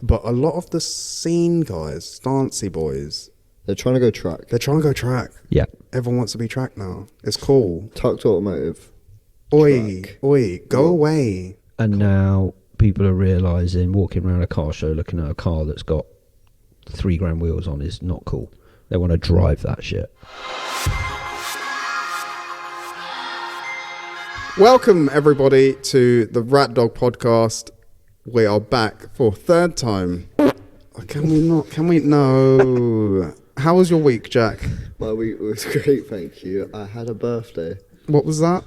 But a lot of the scene guys, dancey boys, They're trying to go track. they're trying to go track. Yeah. Everyone wants to be track now. It's cool. Tucked Automotive. Oi, Track. go What? away. And now people are realising walking around a car show looking at a car that's got $3,000 wheels on is not cool. They want to drive that shit. Welcome everybody to the RatDog podcast. We are back for third time. Can we not? Can we? No. How was your week, Jack? My week was great, thank you. I had a birthday. What was that?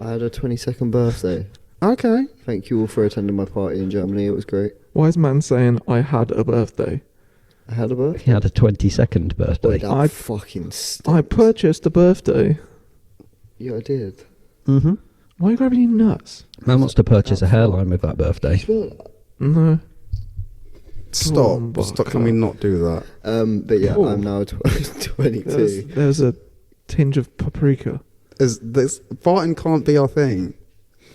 I had a 22nd birthday. Okay. Thank you all for attending my party in Germany. It was great. Why is man saying I had a birthday? I had a birthday. He had a 22nd birthday. Wait, that I- fucking I purchased a birthday. Yeah, I did. Mm-hmm. Why are you grabbing your nuts? Man wants to purchase a hairline with that You birthday. smell that? No. Stop. Oh, Stop. Can we not do that? But yeah, Ooh. I'm now 22. There's a tinge of paprika. Is this farting can't be our thing?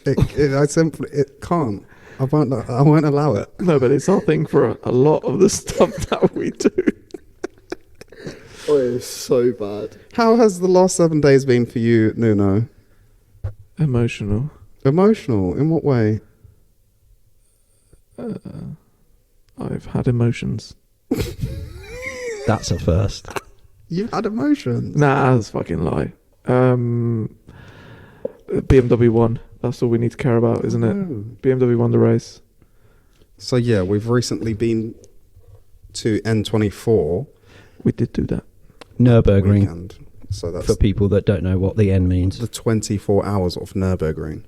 It can't. I won't allow it. No, but it's our thing for a lot of the stuff that we do. Oh, it was so bad. How has the last 7 days been for you, Nuno? Emotional. Emotional? In what way? I've had emotions. That's a first. You've had emotions. Nah, that's a fucking lie. BMW won. That's all we need to care about, isn't it? No. BMW won the race. So yeah, we've recently been to N24 We did do that. Nürburgring, weekend. So that's for people that don't know what the N means. the 24 hours of Nürburgring.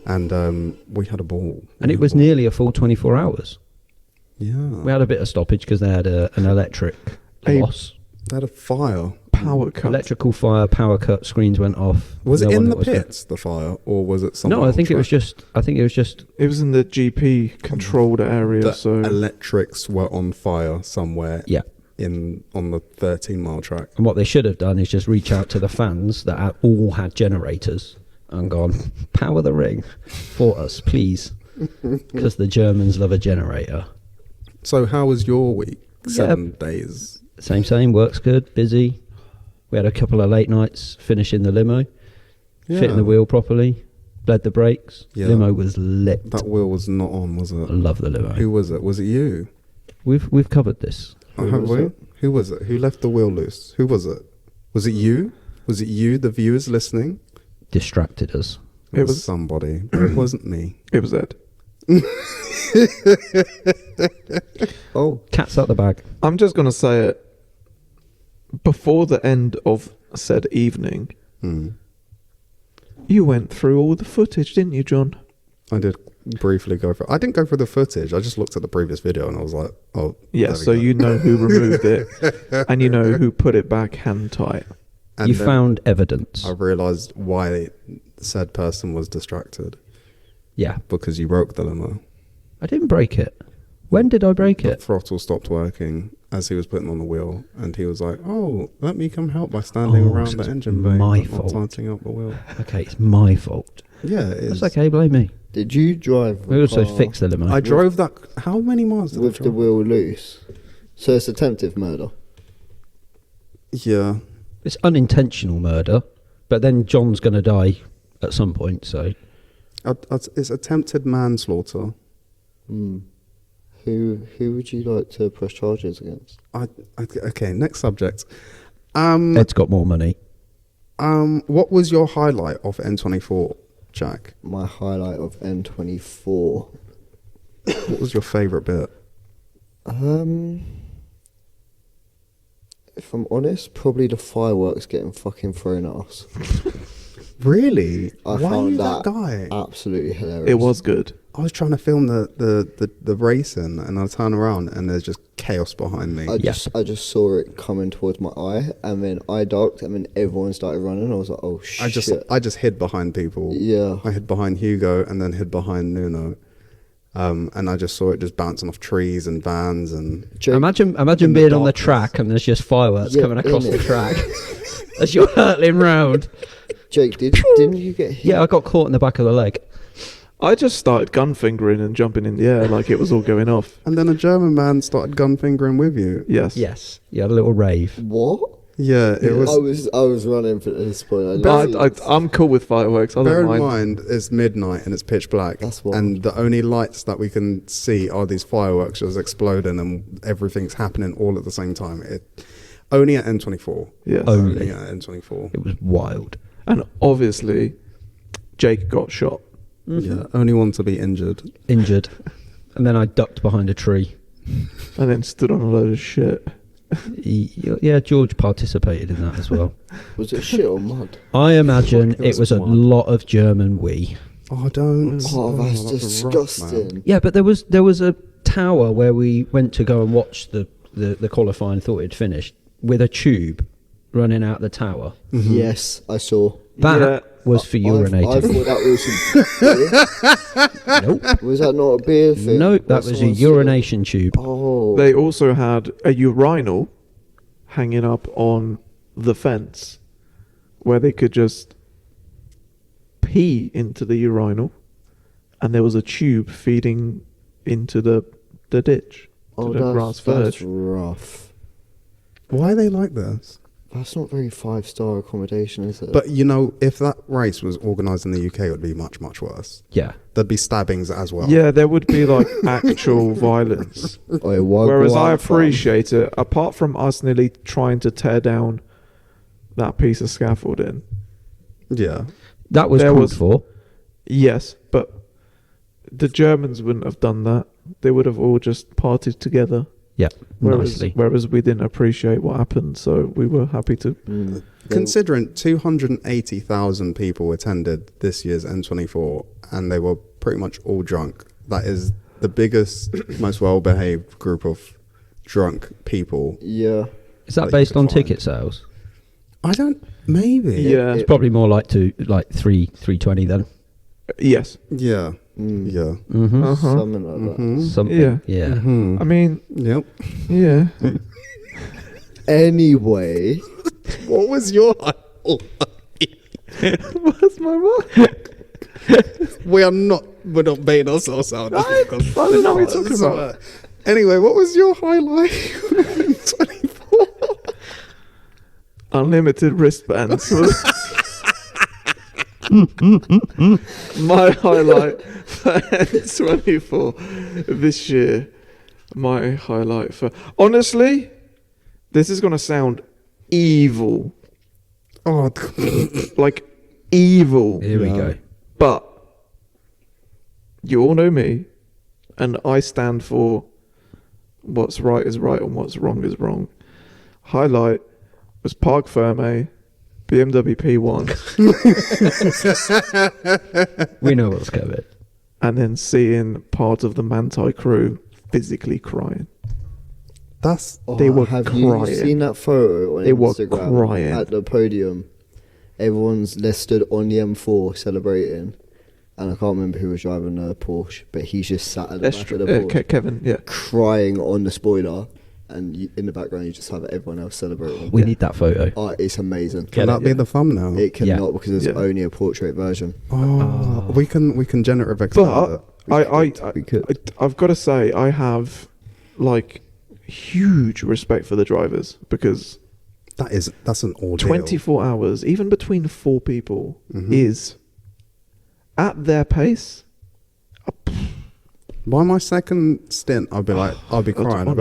And we had a ball. And it was nearly a full 24 hours. Yeah. We had a bit of stoppage because they had an electric loss. They had a fire. Power cut. Electrical fire, power cut, screens went off. Was it No in one the was there. pits, the fire, or was it somewhere? No, I on think it was track? just. It was in the GP controlled area, The so electrics were on fire somewhere. Yeah. On the 13-mile track. And what they should have done is just reach out to the fans that all had generators and gone, power the ring for us, please, because the Germans love a generator. So how was your week? Yeah. 7 days. Same, works good, busy. We had a couple of late nights finishing the limo, fitting the wheel properly, bled the brakes. Yeah. Limo was lit. That wheel was not on, was I it? love the limo. Who was it? Was it you? We've covered this. Oh, Who have was we? it? Who was it? Who left the wheel loose? Who was it? Was it you? Was it you, the viewers listening? Distracted us. It was somebody, but it wasn't me. it was Ed. Oh, Cat's out the bag. I'm just going to say it. Before the end of said evening, you went through all the footage, didn't you, John? I did briefly go for. I didn't go for the footage. I just looked at the previous video and I was like, "Oh, Yeah, there we so go. you know who removed it, and you know who put it back hand tight. And You then found evidence. I realised why said person was distracted Yeah. because you broke the limo. I didn't break it. When did I break The it? throttle stopped working as he was putting on the wheel, and he was like, "Oh, let me come help by standing Oh, around so the it's engine bay, my but not fault. tightening up the wheel." Okay, it's my fault. Yeah, it is. That's okay, blame me. did you drive We a also car fixed the limo. I drove that. How many miles did I with drive? the wheel loose? So it's attempted murder. Yeah. It's unintentional murder, but then John's going to die at some point, so... It's attempted manslaughter. Who would you like to press charges against? Okay, next subject. Ed's got more money. What was your highlight of N24, Jack? My highlight of N24. What was your favourite bit? If I'm honest, probably the fireworks getting fucking thrown at us. Really? I Why are found you that that guy? absolutely hilarious. It was good. I was trying to film the racing, and I turn around and there's just chaos behind me. I just saw it coming towards my eye, and then I ducked, and then everyone started running. I was like, "Oh shit!" I just hid behind people. Yeah. I hid behind Hugo and then hid behind Nuno. And I just saw it just bouncing off trees and vans and... Jake, Imagine in the being on the darkness. track and there's just fireworks Yeah, coming across the innit? track as you're hurtling round. Jake, didn't you get hit? Yeah, I got caught in the back of the leg. I just started gun fingering and jumping in the air like it was all going off. And then a German man started gun fingering with you. Yes. Yes, you had a little rave. What? Yeah, it was. I was running for this point. I'm cool with fireworks. I Bear don't in mind. mind, it's midnight and it's pitch black. That's wild. And the only lights that we can see are these fireworks just exploding and everything's happening all at the same time. Only at N24. Yes. Only. Only at N24. It was wild. And obviously, Jake got shot. Yeah, only one to be injured. Injured. And then I ducked behind a tree. And then stood on a load of shit. Yeah, George participated in that as well. Was it shit or mud? I imagine Fuck, it was a mud. lot of German wee. Oh, don't. Oh, that's rough, man. disgusting. Yeah, but there was a tower where we went to go and watch the qualifying, thought it'd finished, with a tube running out the tower. Mm-hmm. Yes, I saw. That was for I urinating. thought that was some beer. Nope. Was that not a beer thing? Nope, that Or was a someone said- urination tube. Oh. They also had a urinal hanging up on the fence where they could just pee into the urinal, and there was a tube feeding into the ditch, to the grass that's verge. rough. Why are they like this? That's not very 5-star accommodation, is it? But, you know, if that race was organised in the UK, it would be much, much worse. Yeah. There'd be stabbings as well. Yeah, there would be like actual violence. Oi, why Whereas go I out, fam? appreciate it, apart from us nearly trying to tear down that piece of scaffolding. Yeah. That was There called was- for. Yes, but the Germans wouldn't have done that. They would have all just partied together. Yeah, Whereas, nicely. whereas we didn't appreciate what happened, so we were happy to. Mm. Considering 280,000 people attended this year's N24 and they were pretty much all drunk, that is the biggest, most well-behaved group of drunk people. Yeah. Is that you based could on find. ticket sales? I don't. Maybe. Yeah. It's probably more like 320 then. Yes. Yeah. Mm. Yeah. Mm-hmm. Uh-huh. Something like that. Mhm. Something. Yeah. Yeah. Mhm. I mean, Yep. yeah. Anyway, What was your What's my mind? We're not baiting ourselves out. I don't know what you're talking about. Anyway, what was your highlight? 24. Unlimited wristbands. My highlight for 24 this year. My highlight for... Honestly, this is going to sound evil. Oh, Like, evil. Here we Yeah. go. But you all know me, and I stand for what's right is right and what's wrong is wrong. Highlight was Parc Ferme, BMW P1, We know what's coming. and then seeing part of the Manti crew physically crying. that's They were have you crying. seen that photo on They were Instagram crying. at the podium? They're stood on the M4 celebrating, and I can't remember who was driving the Porsche, but he's just sat at the back of the Porsche, Kevin, yeah. crying on the spoiler, and in the background you just have everyone else celebrating. We Yeah. need that photo. Oh, it's amazing. can that be the thumbnail? It cannot Yeah. because there's Yeah. only a portrait version. Oh, we can generative extract But it. We could. I've got to say, I have like huge respect for the drivers because That's an ordeal. 24 hours, even between four people, Mhm. is at their pace. By my second stint, I'll be God, crying. I'll be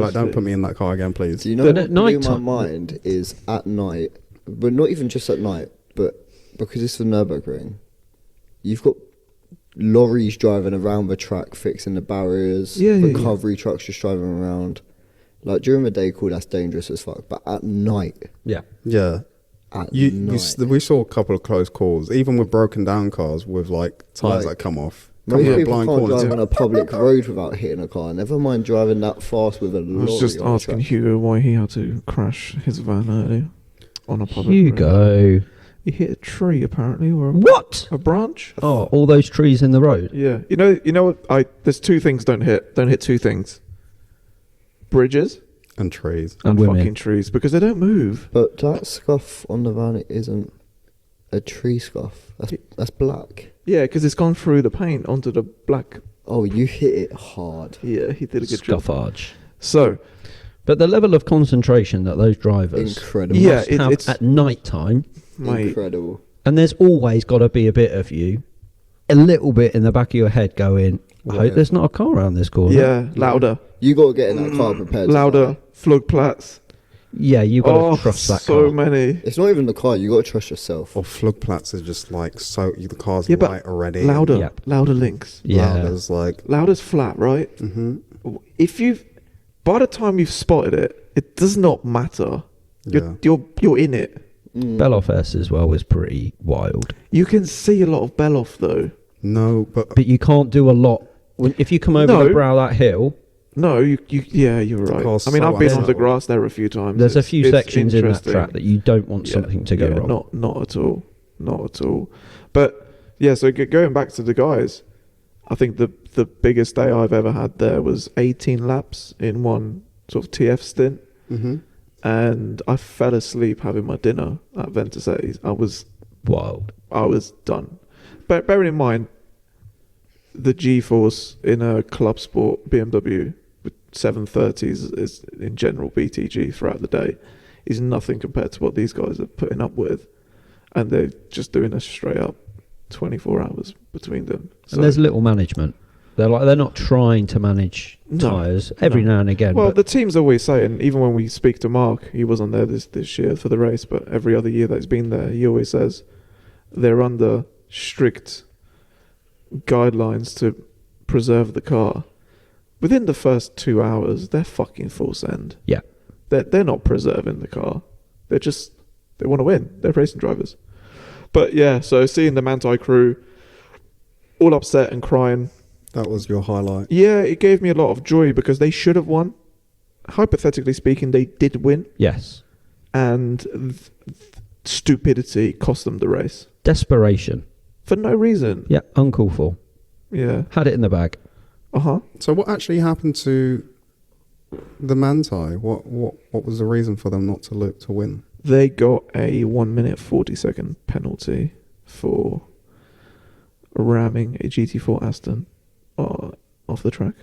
like, don't honestly. put me in that car again, please. Do you know But what at blew night my time- mind is at night, but not even just at night, but because it's the Nürburgring, you've got lorries driving around the track fixing the barriers, Yeah, yeah, yeah. recovery trucks just driving around. Like during the day, cool, that's dangerous as fuck, but at night, Yeah. Yeah. We saw a couple of close calls, even with broken down cars with like tires Like, that come off. most Couple of people blind can't corners. drive on a public road without hitting a car. Never mind driving that fast with a I lorry. was just on the asking track. Hugo why he had to crash his van earlier on a public road. Hugo. He hit a tree apparently, or What? a branch. Oh, all those trees in the road. Yeah, you know what? There's two things don't hit. Don't hit two things: bridges And trees. And and women. fucking trees, because they don't move. But that scuff on the van, it isn't A tree scuff. That's black. Yeah, because it's gone through the paint onto the black. Oh, you hit it hard. Yeah, he did a good job. Scuffage. So, But the level of concentration that those drivers Incredible. Yeah, must have it's- at night time, mate, Incredible. and there's always got to be a bit of you, a little bit in the back of your head going, I hope Yeah. there's not a car around this corner. yeah, louder, You got to get in that car prepared. to louder, fight. Flugplatz. Yeah, you've got Oh, to trust that so car. many. It's not even the car. You got to trust yourself. Or Flugplatz is just like so the car's Yeah, but light already. Louder, Yeah. louder links. Yeah. Louder's like Louder's flat, right? hmm If you've, by the time you've spotted it, it does not matter. yeah. You're in it. Beloff S as well was pretty wild. You can see a lot of Beloff though. No, but But you can't do a lot. If you come over No. the brow of that hill, No, yeah, you're right. car's I mean, so I've been on the unsettled. grass there a few times. there's a It's- few it's sections in that interesting. track that you don't want Yeah, something to go yeah, wrong. Not at all. Not at all. But yeah, so going back to the guys, I think the biggest day I've ever had there was 18 laps in one sort of TF stint, hmm and I fell asleep having my dinner at Ventuse's. I was Wild. done. But bearing in mind, the G-force in a club sport BMW with 730s is in general BTG throughout the day is nothing compared to what these guys are putting up with, and they're just doing a straight up 24 hours between them. So, And there's little management. They're not trying to manage No, tyres every no. now and again. well, but the team's always saying, even when we speak to Mark, he wasn't there this year for the race, but every other year that he's been there, he always says they're under strict guidelines to preserve the car. Within the first 2 hours, they're fucking full send. yeah, They're not preserving the car. They want to win. They're racing drivers. But yeah, so seeing the Manti crew all upset and crying, that was your highlight. yeah, it gave me a lot of joy because they should have won. Hypothetically speaking, they did win, yes. and stupidity cost them the race Desperation. for no reason. Yeah, uncalled for. Yeah. Had it in the bag. So what actually happened to the Manti? What was the reason for them not to look to win? They got a 1 minute 40-second penalty for ramming a GT4 Aston off the track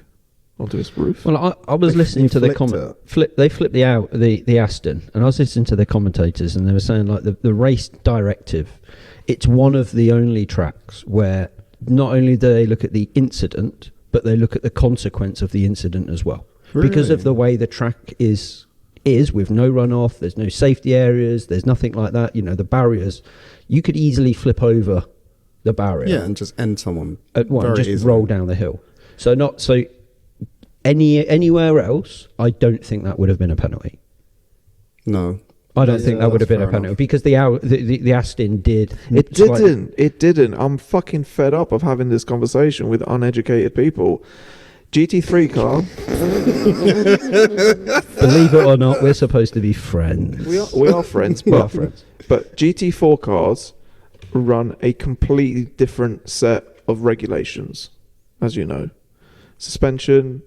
onto its roof. Well, I was They listening to the flipped comment. They flipped the Aston, and I was listening to the commentators, and they were saying like the race directive. It's one of the only tracks where not only do they look at the incident, but they look at the consequence of the incident as well. Because of Really? the way the track is with no runoff, there's no safety areas, there's nothing like that. You know, the barriers, you could easily flip over the barrier. Yeah, and just end someone At one, very just easily. roll down the hill. So anywhere else, I don't think that would have been a penalty. No. I don't Yeah, think that would have that's been a fair penalty enough. because the Aston did. It slightly- didn't. I'm fucking fed up of having this conversation with uneducated people. GT3 car, Believe it or not, we're supposed to be friends. we are friends, We but are friends. But GT4 cars run a completely different set of regulations, as you know. Suspension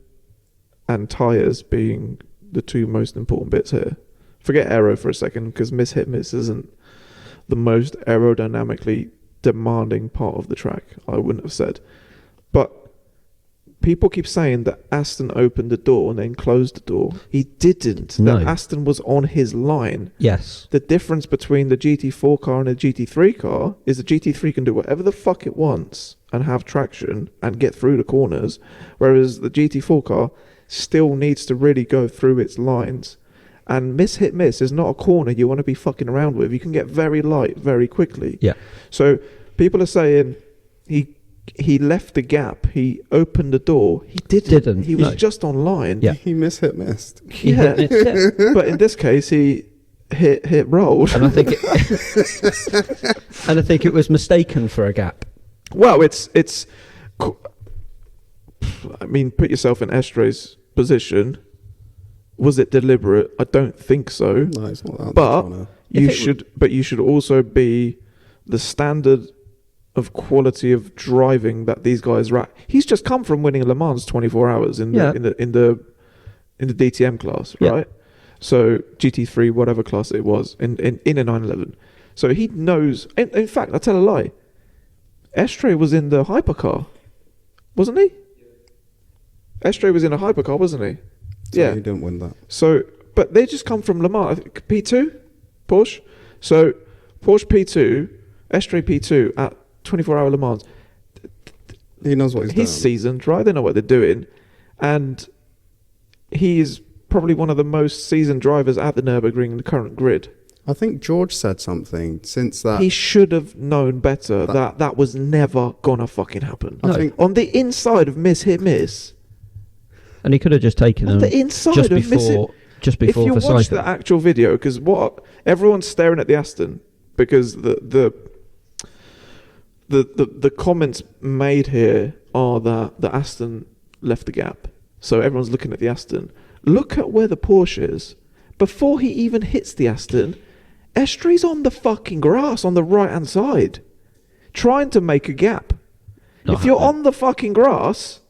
and tyres being the two most important bits here. Forget aero for a second, because hit miss isn't the most aerodynamically demanding part of the track, I wouldn't have said. But people keep saying that Aston opened the door and then closed the door. He didn't. No. That Aston was on his line. Yes. The difference between the GT4 car and the GT3 car is the GT3 can do whatever the fuck it wants and have traction and get through the corners, whereas the GT4 car still needs to really go through its lines. And hit miss is not a corner you want to be fucking around with. You can get very light very quickly. Yeah. So people are saying he left the gap, he opened the door. He didn't. He was no. just on line. Yeah. He missed. He Yeah. hit it, yeah. But in this case, he hit rolled. And I think it was mistaken for a gap. Well, it's. I mean, put yourself in Estray's position. Was it deliberate? I don't think so. No, it's not that. But much you should also be the standard of quality of driving that these guys are at. He's just come from winning Le Mans 24 hours in the DTM class, Yeah. right? So GT3, whatever class it was, in a 911. So he knows. In fact, I tell a lie. Ep3 was in the hypercar, wasn't he? Ep3 was in a hypercar, wasn't he? So yeah. he didn't win that. So, but they just come from Le Mans. I think P2, Porsche. So Porsche P2, Ep3 P2 at 24-hour Le Mans. He knows what he's doing. He's seasoned, right? They know what they're doing, and he is probably one of the most seasoned drivers at the Nürburgring in the current grid. I think George said something since that. He should have known better that was never gonna fucking happen. I think On the inside of Miss Hit Miss, And he could have just taken on them the inside just of Miss before, just If before you watch Verstappen. the actual video, because what everyone's staring at the Aston, because the comments made here are that the Aston left the gap, so everyone's looking at the Aston. Look at where the Porsche is before he even hits the Aston. Ep3's on the fucking grass on the right hand side, trying to make a gap. Not If you're happening. on the fucking grass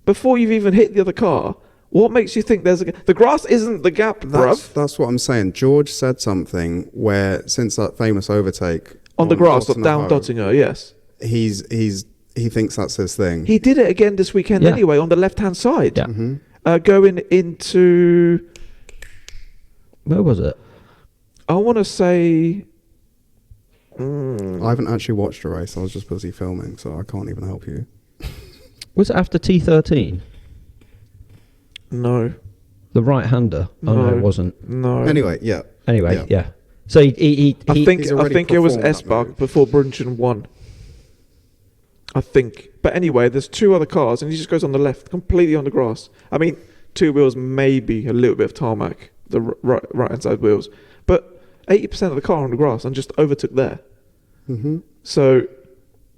before you've even hit the other car, what makes you think there's a gap? The grass isn't the gap, bruv. that's what I'm saying. George said something where since that famous overtake On the grass, Dottinger down Hoe, Dottinger, yes. he thinks that's his thing. He did it again this weekend Yeah. anyway, on the left-hand side. Yeah. Mm-hmm. Going into, Where was it? I want to say... I haven't actually watched the race. I was just busy filming, so I can't even help you. Was it after T13? No. The right-hander? Oh, no, No. it wasn't. No. Anyway, yeah. Anyway, yeah. So he I think he's already it was performed that Esbach move. before Brunchen won. I think. But anyway, there's two other cars, and he just goes on the left, completely on the grass. I mean, two wheels, maybe a little bit of tarmac, the right-hand side wheels. But 80% of the car on the grass and just overtook there. Mm-hmm. So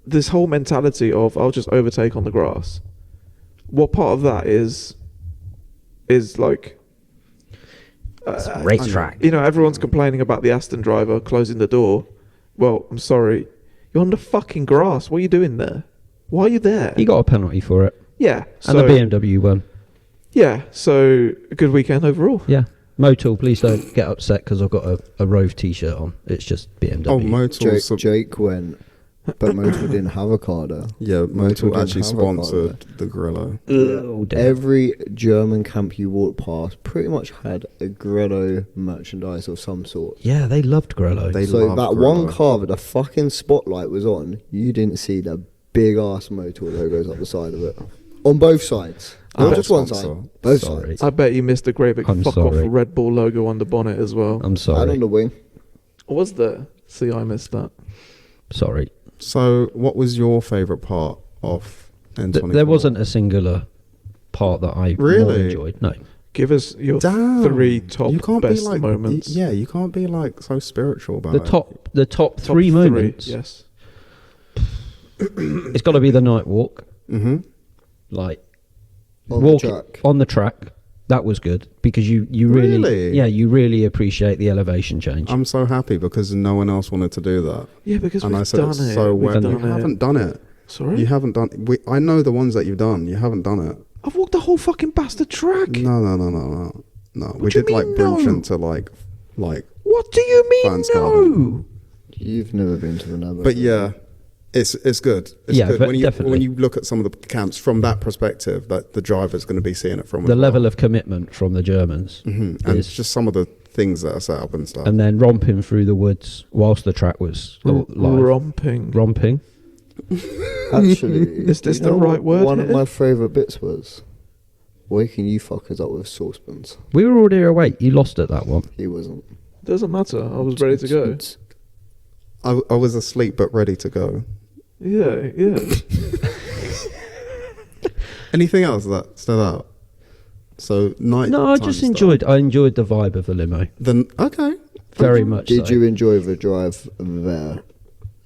this whole mentality of I'll just overtake on the grass, what part of that is like, It's a racetrack. you know, everyone's complaining about the Aston driver closing the door. Well, I'm sorry, you're on the fucking grass. What are you doing there? Why are you there? He got a penalty for it. Yeah, And the BMW won. Yeah, so a good weekend overall. Yeah. Motul, please don't get upset because I've got a Rove t-shirt on. It's just BMW. Oh, Motul. Jake went, but Motul didn't have a car there. Yeah, Motul didn't actually have a car sponsored the Grillo. Oh, damn. Every German camp you walked past pretty much had a Grillo merchandise of some sort. Yeah, they loved Grello. They So love that Grillo. one car that the fucking spotlight was on, you didn't see the big ass Motul logos up the side of it. On both sides. Not just one sponsor. side. Both Sorry. sides. I bet you missed the great big I'm fuck off sorry. Red Bull logo on the bonnet as well. I'm And sorry. on the wing. Was there? See, I missed that. Sorry. So, what was your favourite part of N24? There wasn't a singular part that I more Really? enjoyed. No. Give us your Damn. 3 top You can't best be like, moments. Yeah, you can't be like so spiritual about The it. top Top three moments. Yes. It's got to be the night walk. Mm-hmm. Like On the walking track. on the track. That was good because you really, Really? yeah, you really appreciate the elevation change. I'm so happy because no one else wanted to do that. Yeah, because And we've I said done it's it. so We've well. done You it. haven't done it. Sorry? You haven't done. I know the ones that you've done. You haven't done it. I've walked the whole fucking bastard track. No. We do you did like mean Brunchen no? to like. What do you mean Fans no? Garden. You've never been to the Nürburgring. But yeah, it's good. It's Yeah, good but when you definitely. when you look at some of the camps from that perspective, that the driver's going to be seeing it from The as level well. of commitment from the Germans, Mhm. And is- just some of the things that are set up and stuff. and then romping through the woods whilst the track was live. Romping. Romping. Actually, Is do this you the know right what word One of here? my favourite bits was waking you fuckers up with saucepans. We were already awake. You lost at that one. He wasn't. Doesn't matter. I was ready to go. I was asleep but ready to go. Yeah. Anything else that stood out? So night. No, I time just stuff. enjoyed. I enjoyed the vibe of the limo Then okay. very much. Did so. you enjoy the drive there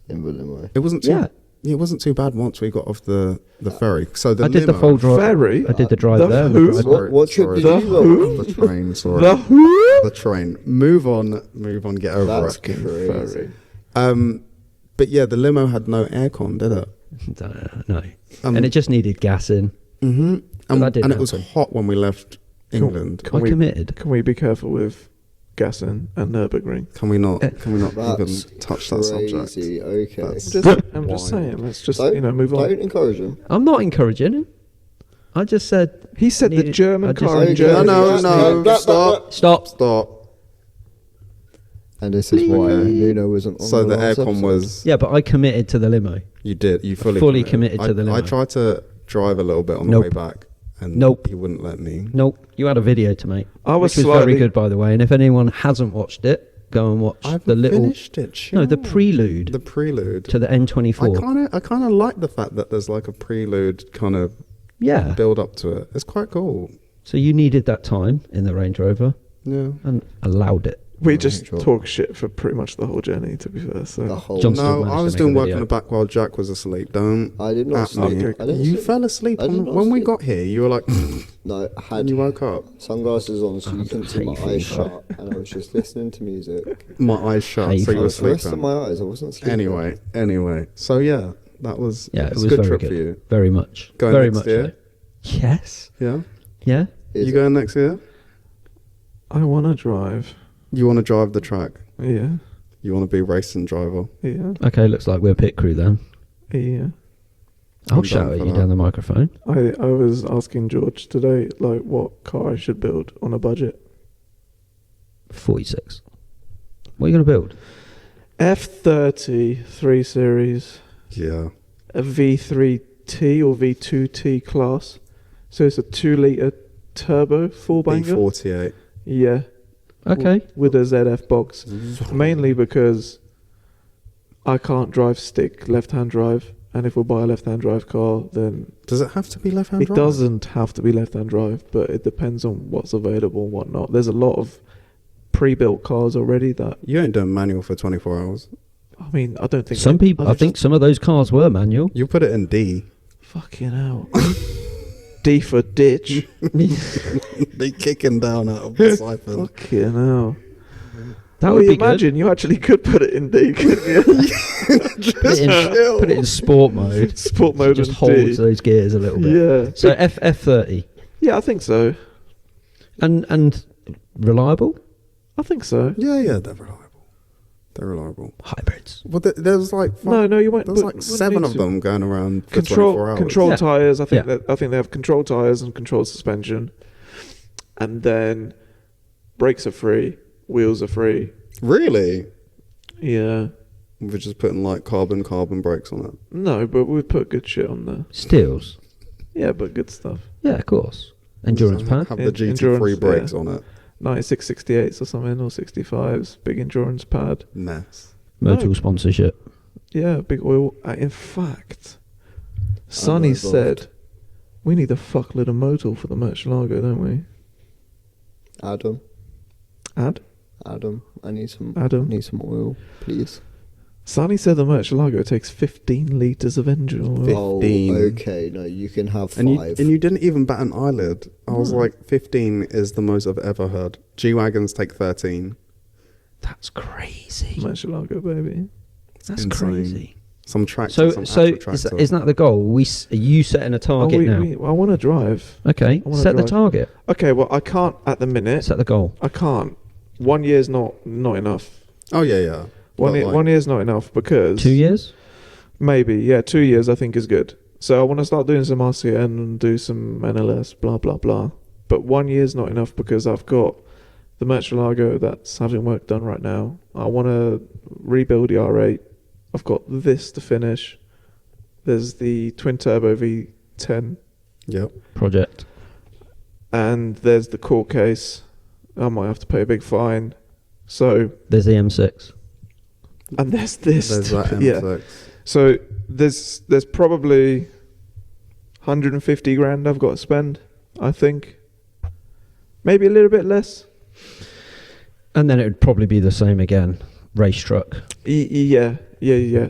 in the limo? It wasn't too. Yeah. It wasn't too bad once we got off the ferry. So the I did the limo- full drive. Ferry? I did the drive The there. and who? the drive back. What trip Sorry. did you go on? The train. Sorry. The who? The train. Move on. Get over That's it. crazy. But yeah, the limo had no aircon, did it? No. Um, And it just needed gas in. Mm-hmm. But that didn't And it was happen. hot when we left England. I committed. Can we be careful with gassing at Nürburgring. Can we not That's even touch that subject? crazy. Okay. That's- I'm just saying. Let's just Don't, move on. Don't encourage him. I'm not encouraging him. I just said He said the Needed- I German just- car in Okay. Germany. No, stop. stop. And this is why Nuno wasn't on So the last aircon episode. was. Yeah, but I committed to the limo. You did. You fully fully committed to the limo. I tried to drive a little bit on the Nope. way back, and Nope. he wouldn't let me. Nope, you had a video to make. I was which was very slightly- good, by the way. And if anyone hasn't watched it, go and watch I've the little finished it. no, the chill. prelude The prelude. to the N24. I kind of like the fact that there's like a prelude kind of Yeah. build up to it. It's quite cool. So you needed that time in the Range Rover Yeah. and allowed it. We just Sure. talk shit for pretty much the whole journey, to be fair. So The whole. John- Still No, managed I to was make doing a work video. in the back while Jack was asleep. Don't I did not at sleep. me. Okay. I didn't You sleep. fell asleep I did not when we sleep. got here. You were like, No, I had and you woke up. sunglasses on, so you couldn't see my hay eyes fever. shut, and I was just listening to music. My eyes shut, Hey, so you fella. were The rest of sleeping. my eyes, I wasn't sleeping. Anyway. So yeah, that was Yeah, it a was good very trip good. for you. Very much. Going very next much year? so. Yes. Yeah. Yeah. Is You it? going next year? I want to drive. You want to drive the track? Yeah, You want to be racing driver? yeah, Okay, looks like we're pit crew then. yeah. I'll I'm shout down at for you that. down the microphone. I was asking George today, like, what car I should build on a budget. 46. What are you going to build? F30 3 Series, Yeah. a V3T or V2T class. So it's a 2-litre turbo full banger. B48. Yeah, Okay. with a ZF box. Mainly because I can't drive stick left-hand drive, and if we buy a left-hand drive car, then Does it have to be left-hand it drive? doesn't have to be left-hand drive, but it depends on what's available and whatnot. There's a lot of pre-built cars already that, You ain't doing manual for 24 hours. I mean, I don't think Some people, I think some of those cars were manual. You put it in D. fucking hell. D for ditch. They kicking down out of the siphon. Fucking hell. That Well, would you be good. imagine you actually could put it in D, couldn't you? Put it in sport mode. Sport mode Just and holds D. those gears a little bit. Yeah. So F30 Yeah, I think so. and reliable I think so. Yeah, they're reliable. They're reliable. hybrids. Well, there's like No, you won't. there's but like wouldn't 7 need of to. them going around for 24 hours. Control Yeah. tires. I think Yeah. I think they have control tires and control suspension, and then brakes are free, wheels are free. Really? Yeah. We're just putting like carbon brakes on it. No, but we put good shit on there. Steels. Yeah, but good stuff. Yeah, of course. Endurance pad. Have the En- GT3 endurance, brakes yeah. on it. 96, 68s or something, or 65s. Big endurance pad. Mess. Motul No. sponsorship. Yeah, big oil. In fact, Sonny involved. said we need a fuckload of Motul for the Murcielago, don't we? Adam, Adam, I need some. Adam. Need some oil, please. Sonny said the Murcielago takes 15 litres of engine oil. 15. Oh, okay. No, you can have 5. And you didn't even bat an eyelid. I was No. like, 15 is the most I've ever heard. G-Wagons take 13. That's crazy. Murcielago, baby. That's insane. crazy. Some tractor, So, some so actual is, tractor. isn't that the goal? Are you setting a target now? I want to drive. Okay, I wanna set the drive. target. Okay, well, I can't at the minute. Set the goal. I can't. 1 year's not enough. Oh, yeah. One, But, year, like, 1 year's not enough because 2 years? maybe, yeah, 2 years I think is good. So I want to start doing some RCN and do some NLS, blah blah blah. But 1 year's not enough because I've got the Murcielago that's having work done right now. I want to rebuild the R8. I've got this to finish. There's the twin turbo V10, Yep. Project. and there's the court case. I might have to pay a big fine. So, There's the M6. and there's this. There's that yeah. M6. So there's probably 150 grand I've got to spend, I think. Maybe a little bit less. And then it would probably be the same again. Race truck. Yeah.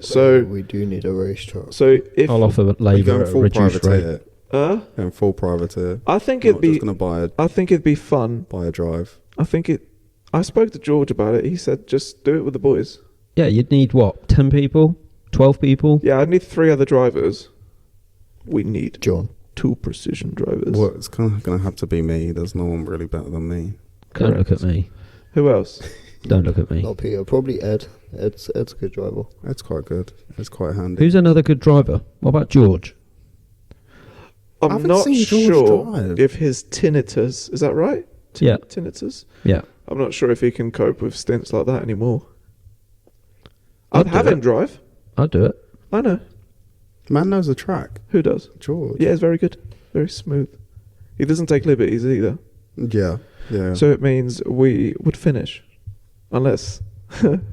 So we do need a race truck. so if I'll offer You're labour going at a full reduced rate. privateer. uh, Going full privateer. I think Not it'd be just going to I think it'd be fun. buy a drive. I spoke to George about it. He said just do it with the boys. Yeah, you'd need what? 10 people? 12 people? Yeah, I need 3 other drivers. We need John. 2 precision drivers. Well, it's kind of going to have to be me. There's no one really better than me. Don't look at me. Who else? Don't look at me. Not Peter. Probably Ed. Ed's a good driver. It's quite good. It's quite handy. Who's another good driver? What about George? I I'm haven't not seen George sure drive. if his tinnitus, is that right? Yeah. Tinnitus? Yeah. I'm not sure if he can cope with stints like that anymore. I'd have do him it. drive. I'll do it. I know. Man knows the track. Who does? George. Yeah, it's very good. Very smooth. He doesn't take liberties either. Yeah. Yeah. So it means we would finish. Unless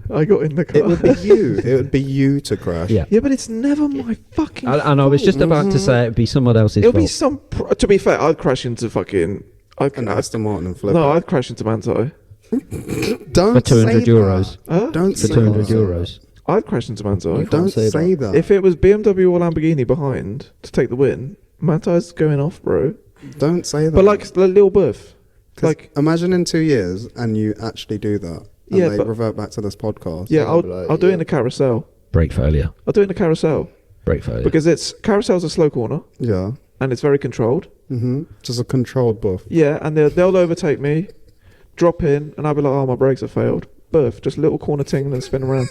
I got in the car. it would be you. It would be you to crash. Yeah. Yeah, but it's never my fucking And I was just about to say it'd be someone else's It'll fault. be some... to be fair, I'd crash into fucking... And Aston Martin and flip. No, I'd crash into Manti. Don't for 200 say euros. Huh? Don't For say 200 that. euros. I'd crash into Manti. can't Don't say say that. that. If it was BMW or Lamborghini behind to take the win, Manti's going off, bro. Don't say that. But like Lil Buff. 'Cause Like, imagine in 2 years and you actually do that, and Yeah, they but- revert back to this podcast. yeah, I'll be like, I'll do it yeah. in a carousel. Brake failure. I'll do it in a carousel. Brake failure. Because carousel's a slow corner Yeah. and it's very controlled. Just a controlled buff. Yeah, and they'll overtake me, drop in, and I'll be like, oh, my brakes have failed. Buff, just a little corner ting and then spin around.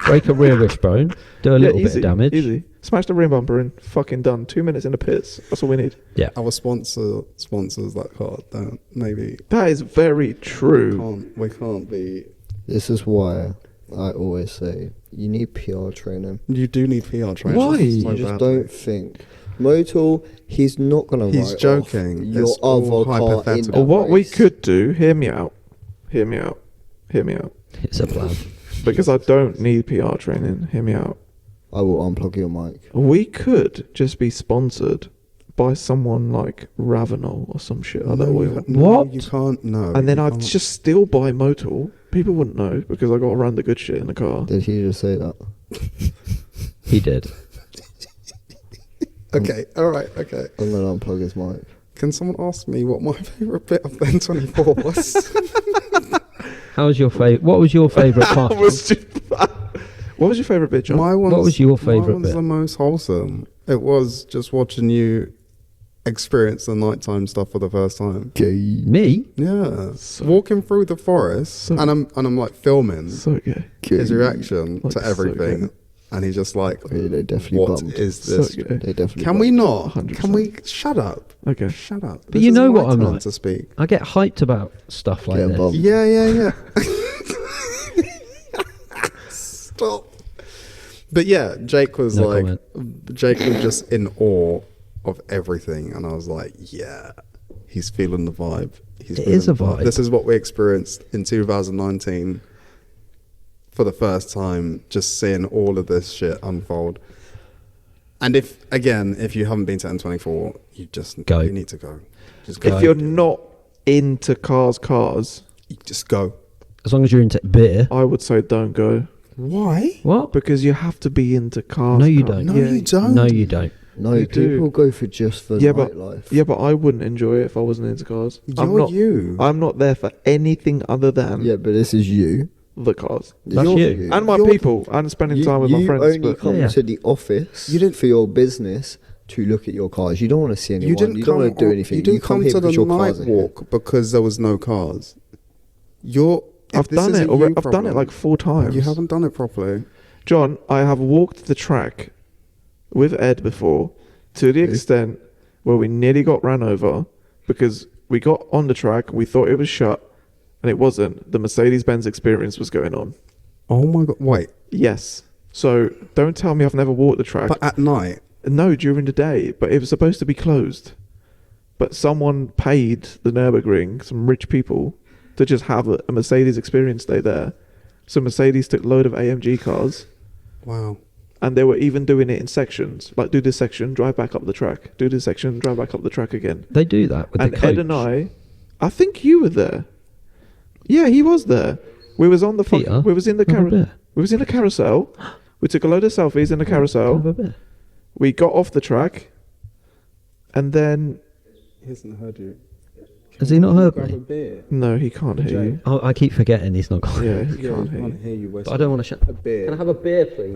Break a rear wishbone. Do a little bit of damage. Easy. Smash the rim bumper and fucking done. 2 minutes in the pits. That's all we need. Yeah. Our sponsors that car. Don't maybe That is very true. we can't be. This is why I always say you need PR training. You do need PR training. Why? so You just badly. don't think. Motul, he's not gonna. He's write joking. off your It's all other car in hypothetical. the Or what we race. could do, hear me out. Hear me out. Hear me out. It's a plan. Because I don't need PR training. Hear me out. I will unplug your mic. We could just be sponsored by someone like Ravenol or some shit other oil. What? You can't know. And then you I'd can't. just still buy Motul. People wouldn't know because I got to run the good shit in the car. Did he just say that? He did. Okay. All right. Okay. I'm gonna unplug his mic. Can someone ask me what my favorite bit of the N24 was? How was your favorite? What was your favorite part? What was your favourite bit, John? What was your favourite Mine was bit? the most wholesome. It was just watching you experience the nighttime stuff for the first time. Me? Yeah, walking through the forest, and I'm like filming So gay. his reaction Like, to so everything, good. and he's just like, Yeah, they definitely "What bummed. is So this? gay. They definitely. Can we not? 100%. Can we shut up? Okay. Shut up." But This you is know my what I'm turn like. to speak. I get hyped about stuff like Get this. bumped. Yeah. Stop. But yeah, Jake was No like, comment. Jake was just in awe of everything, and I was like, yeah, he's feeling the vibe. He's It feeling is a the vibe. This is what we experienced in 2019 for the first time, just seeing all of this shit unfold. And if you haven't been to N24, you just Go. You need to go. Just go. If you're not into cars, You just go. As long as you're into beer. I would say don't go. Why? What? Because you have to be into cars. No, you don't. No, Yeah, you don't. No, you don't. No, You people do. go for just for Yeah, but nightlife. yeah, but I wouldn't enjoy it if I wasn't into cars. You're you. I'm not there for anything other than Yeah, but this is you. the cars That's You're you. and my You're- people and spending time with my friends. only But come Yeah. to the office You didn't- for your business to look at your cars. You don't want to see anyone. You didn't don't want to do on- anything. You didn't come come here to the because your night cars are here. walk because there was no cars. I've done it already. I've done it like 4 times. You haven't done it properly. John, I have walked the track with Ed before to the extent where we nearly got ran over because we got on the track, we thought it was shut, and it wasn't. The Mercedes-Benz experience was going on. Oh my god! Wait, Yes. So don't tell me I've never walked the track. but at night, No, during the day, but it was supposed to be closed. But someone paid the Nürburgring, some rich people, to just have a Mercedes experience day there. So Mercedes took a load of AMG cars, wow. and they were even doing it in sections. Like, do this section, drive back up the track. Do this section, drive back up the track again. They do that with And the coach. Ed and I think you were there. Yeah, he was there. We was on the Peter, we was in the have a beer. we was in the carousel. We took a load of selfies in the carousel. Have a beer. We got off the track, and then He hasn't heard you. Has he not heard me? beer. no, he can't hear you. Oh, I keep forgetting he's not got Yeah, he can't hear you. hear you. But I don't want to shut. A beer. Can I have a beer, please?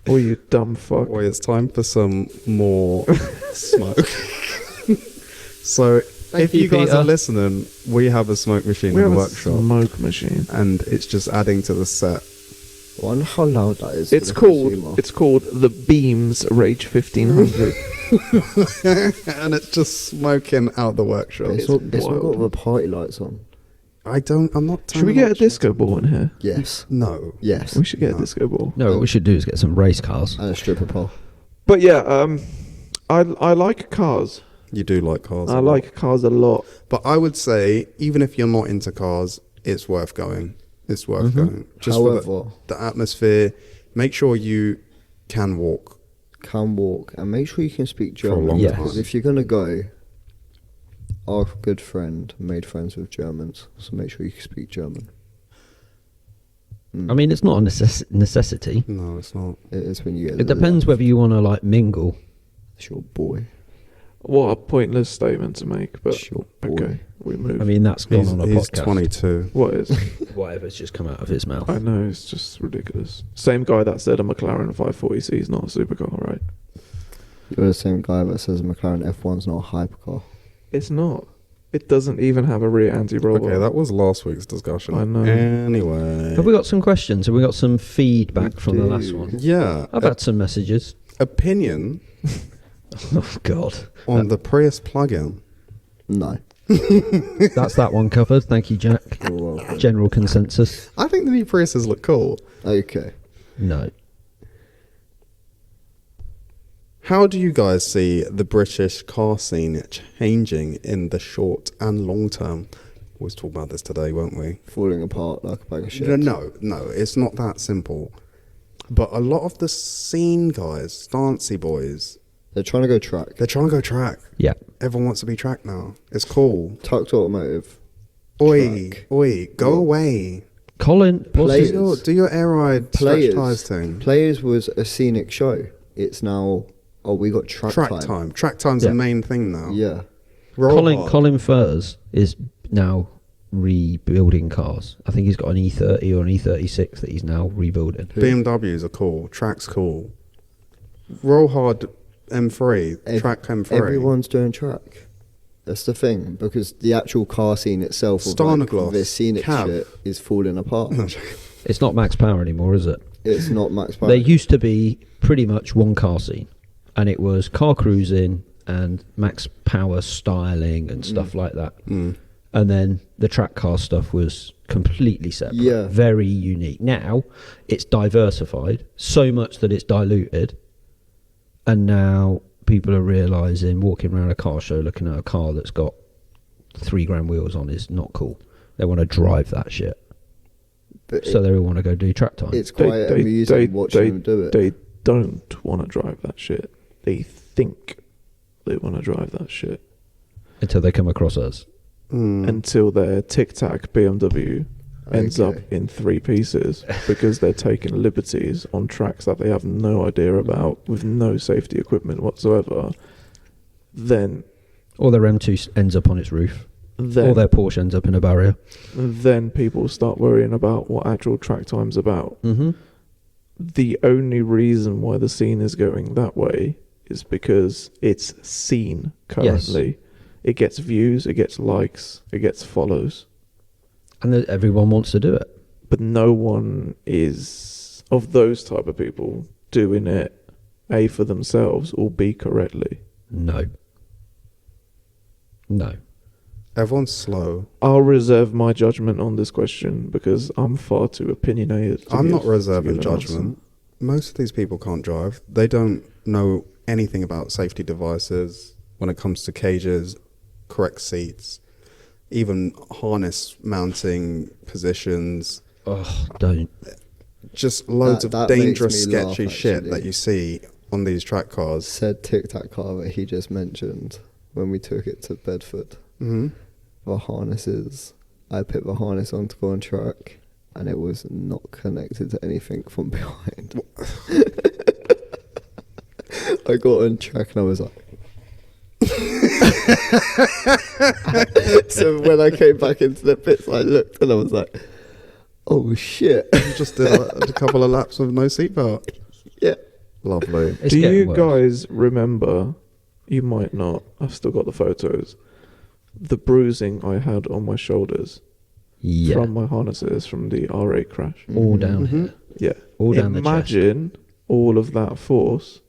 Oh, you dumb fuck. Boy, it's time for some more smoke. So if you, you guys Peter. are listening, we have a smoke machine We in have the a workshop, smoke machine. and it's just adding to the set. I wonder how loud that is. It's for the called consumer. the Beams Rage 1500. And it's just smoking out the workshop. It's not got wild. the party lights on. I'm not. Should we turning get a up- disco ball in here? Yes. No. Yes. We should get No. a disco ball. No, what we should do is get some race cars. And a stripper pole. But yeah, I like cars. You do like cars. I a lot. like cars a lot. But I would say, even if you're not into cars, it's worth going. It's worth going. Just for However, the atmosphere. Make sure you can walk. can walk and make sure you can speak For a German. long Yes. Because if you're gonna go, our good friend made friends with Germans, so make sure you can speak German. I mean, it's not a necessity. No, it's not. It is when you get. It depends whether you want to like mingle. It's your boy. What a pointless statement to make, but It's your boy. okay, we move. I mean, that's gone on a He's podcast. 22. What is? Whatever's just come out of his mouth. I know, it's just ridiculous. Same guy that said a McLaren 540C is not a supercar, right? You're the same guy that says a McLaren F1's not a hypercar. It's not. It doesn't even have a rear anti-roll bar. Okay, that was last week's discussion. I know. Anyway. Have we got some questions? Have we got some feedback We from the do. last one? Yeah. I've had some messages. Opinion Oh God, on the Prius plug-in. No. that's that one covered. Thank you, Jack. You're welcome. General consensus. I think the new Priuses look cool. Okay. No. How do you guys see the British car scene changing in the short and long term? We'll talk about this today, won't we? Falling apart like a bag of shit. No, it's not that simple. But a lot of the scene guys, dancey boys, They're trying to go track. they're trying to go track. Yeah. Everyone wants to be track now. It's cool. Tucked Automotive. Oi, Track. go What? away. Colin, what's Players. his, Do your air ride stretch Players. tires thing. Players was a scenic show. It's now, we got track time. Track time's Yeah. the main thing now. Yeah. Roll Colin hard. Colin Furs is now rebuilding cars. I think he's got an E30 or an E36 that he's now rebuilding. BMWs are cool. Track's cool. Roll hard M3. Ev- Track M3. Everyone's doing track. That's the thing, because the actual car scene itself, of Starnagloss, this scenic cab. shit, is falling apart. It's not Max Power anymore, is it? It's not Max Power. There used to be pretty much one car scene, and it was car cruising and Max Power styling and stuff like that. Mm. And then the track car stuff was completely separate. Yeah. Very unique. Now it's diversified so much that it's diluted. And now people are realising walking around a car show looking at a car that's got $3,000 wheels on is not cool. They want to drive that shit. But So they all want to go do track time. it's quite amusing watching them do it. They don't want to drive that shit. They think they want to drive that shit Until they come across us. Mm. until their Tic Tac BMW ends Okay. up in 3 pieces because they're taking liberties on tracks that they have no idea about with no safety equipment whatsoever. Then Or their M2 ends up on its roof. Or their Porsche ends up in a barrier. then people start worrying about what actual track time's about. Mm-hmm. The only reason why the scene is going that way is because it's seen currently. It gets views, it gets likes, it gets follows. And everyone wants to do it. But no one is, of those type of people, doing it A, for themselves, or B, correctly. No. No. Everyone's slow. I'll reserve my judgment on this question because I'm far too opinionated. I'm not to reserving give an answer. judgment. Most of these people can't drive. They don't know anything about safety devices when it comes to cages, correct seats, even harness mounting positions. Oh, don't. Just loads That of makes dangerous, me laugh, sketchy shit actually. that you see on these track cars. Said Tic Tac car that he just mentioned when we took it to Bedford. Hmm. The harnesses. I put the harness on to go on track, and it was not connected to anything from behind. I got on track and I was like. So when I came back into the pits, I looked and I was like, "Oh shit!" You just did a couple of laps with no seatbelt. Yeah. Lovely. It's Do getting you worse. guys remember? You might not. I've still got the photos. the bruising I had on my shoulders Yeah. from my harnesses from the R8 crash. All down Mm-hmm. here. Yeah. All down the chest. Imagine all of that force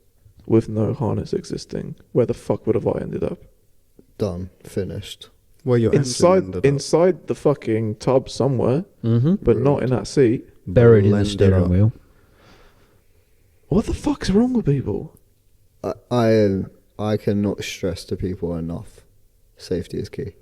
with no harness existing. Where the fuck would have I ended up? Done. Finished. Well, your Inside the fucking tub somewhere, Mm-hmm. but not in that seat. Buried in the blended steering up. wheel. What the fuck's wrong with people? I cannot stress to people enough. Safety is key.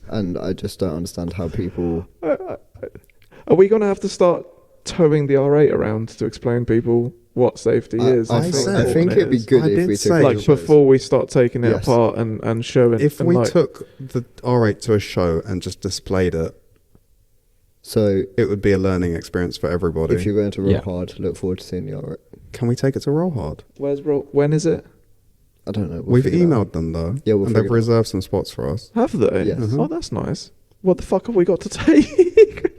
And I just don't understand how people. Are we going to have to start towing the R8 around to explain people what safety is? I think it'd be good I if did we say- took like pictures. before we start taking it Yes. apart and showing. If and we like, took the R8 to a show and just displayed it, So it would be a learning experience for everybody. if you're going to roll Yeah. hard, look forward to seeing the R8. Can we take it to Roll Hard? when is it? I don't know. We'll We've figure that out. emailed them though. Yeah, we'll and they've figure it out. reserved some spots for us. Have they? Yes. Mhm. Oh, that's nice. What the fuck have we got to take?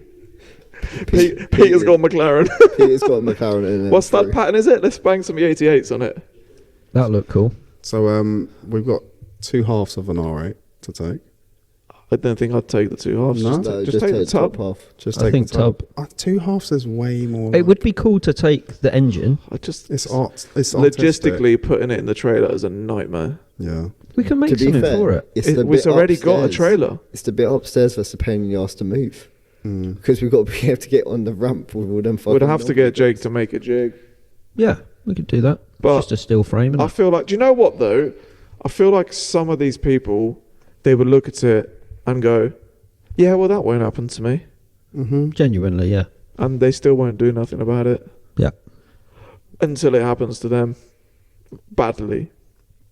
Peter's got McLaren. Peter's got a McLaren in it. What stud pattern is it? Let's bang some E88s on it. That looked cool. So we've got 2 halves of an R8 to take. I don't think I'd take the 2 halves. No? No, just take the top tub. half. Just I take think the tub. tub. 2 halves is way more. It would be cool to take the engine. I just It's art. It's artistic. logistically putting it in the trailer is a nightmare. Yeah. We can make To be something fair, for it. it's It's the bit already got a upstairs. trailer. It's the bit upstairs that's a pain in the ass to move. Mm. Because we've got to be able to get on the ramp with all them fucking. We'd have to get numbers. Jake to make a jig. Yeah, we could do that. But Just a steel frame. I And feel like, do you know what though? I feel like some of these people, they would look at it and go, yeah, well, that won't happen to me. Mm-hmm. genuinely, yeah. And they still won't do nothing about it Yeah. until it happens to them badly.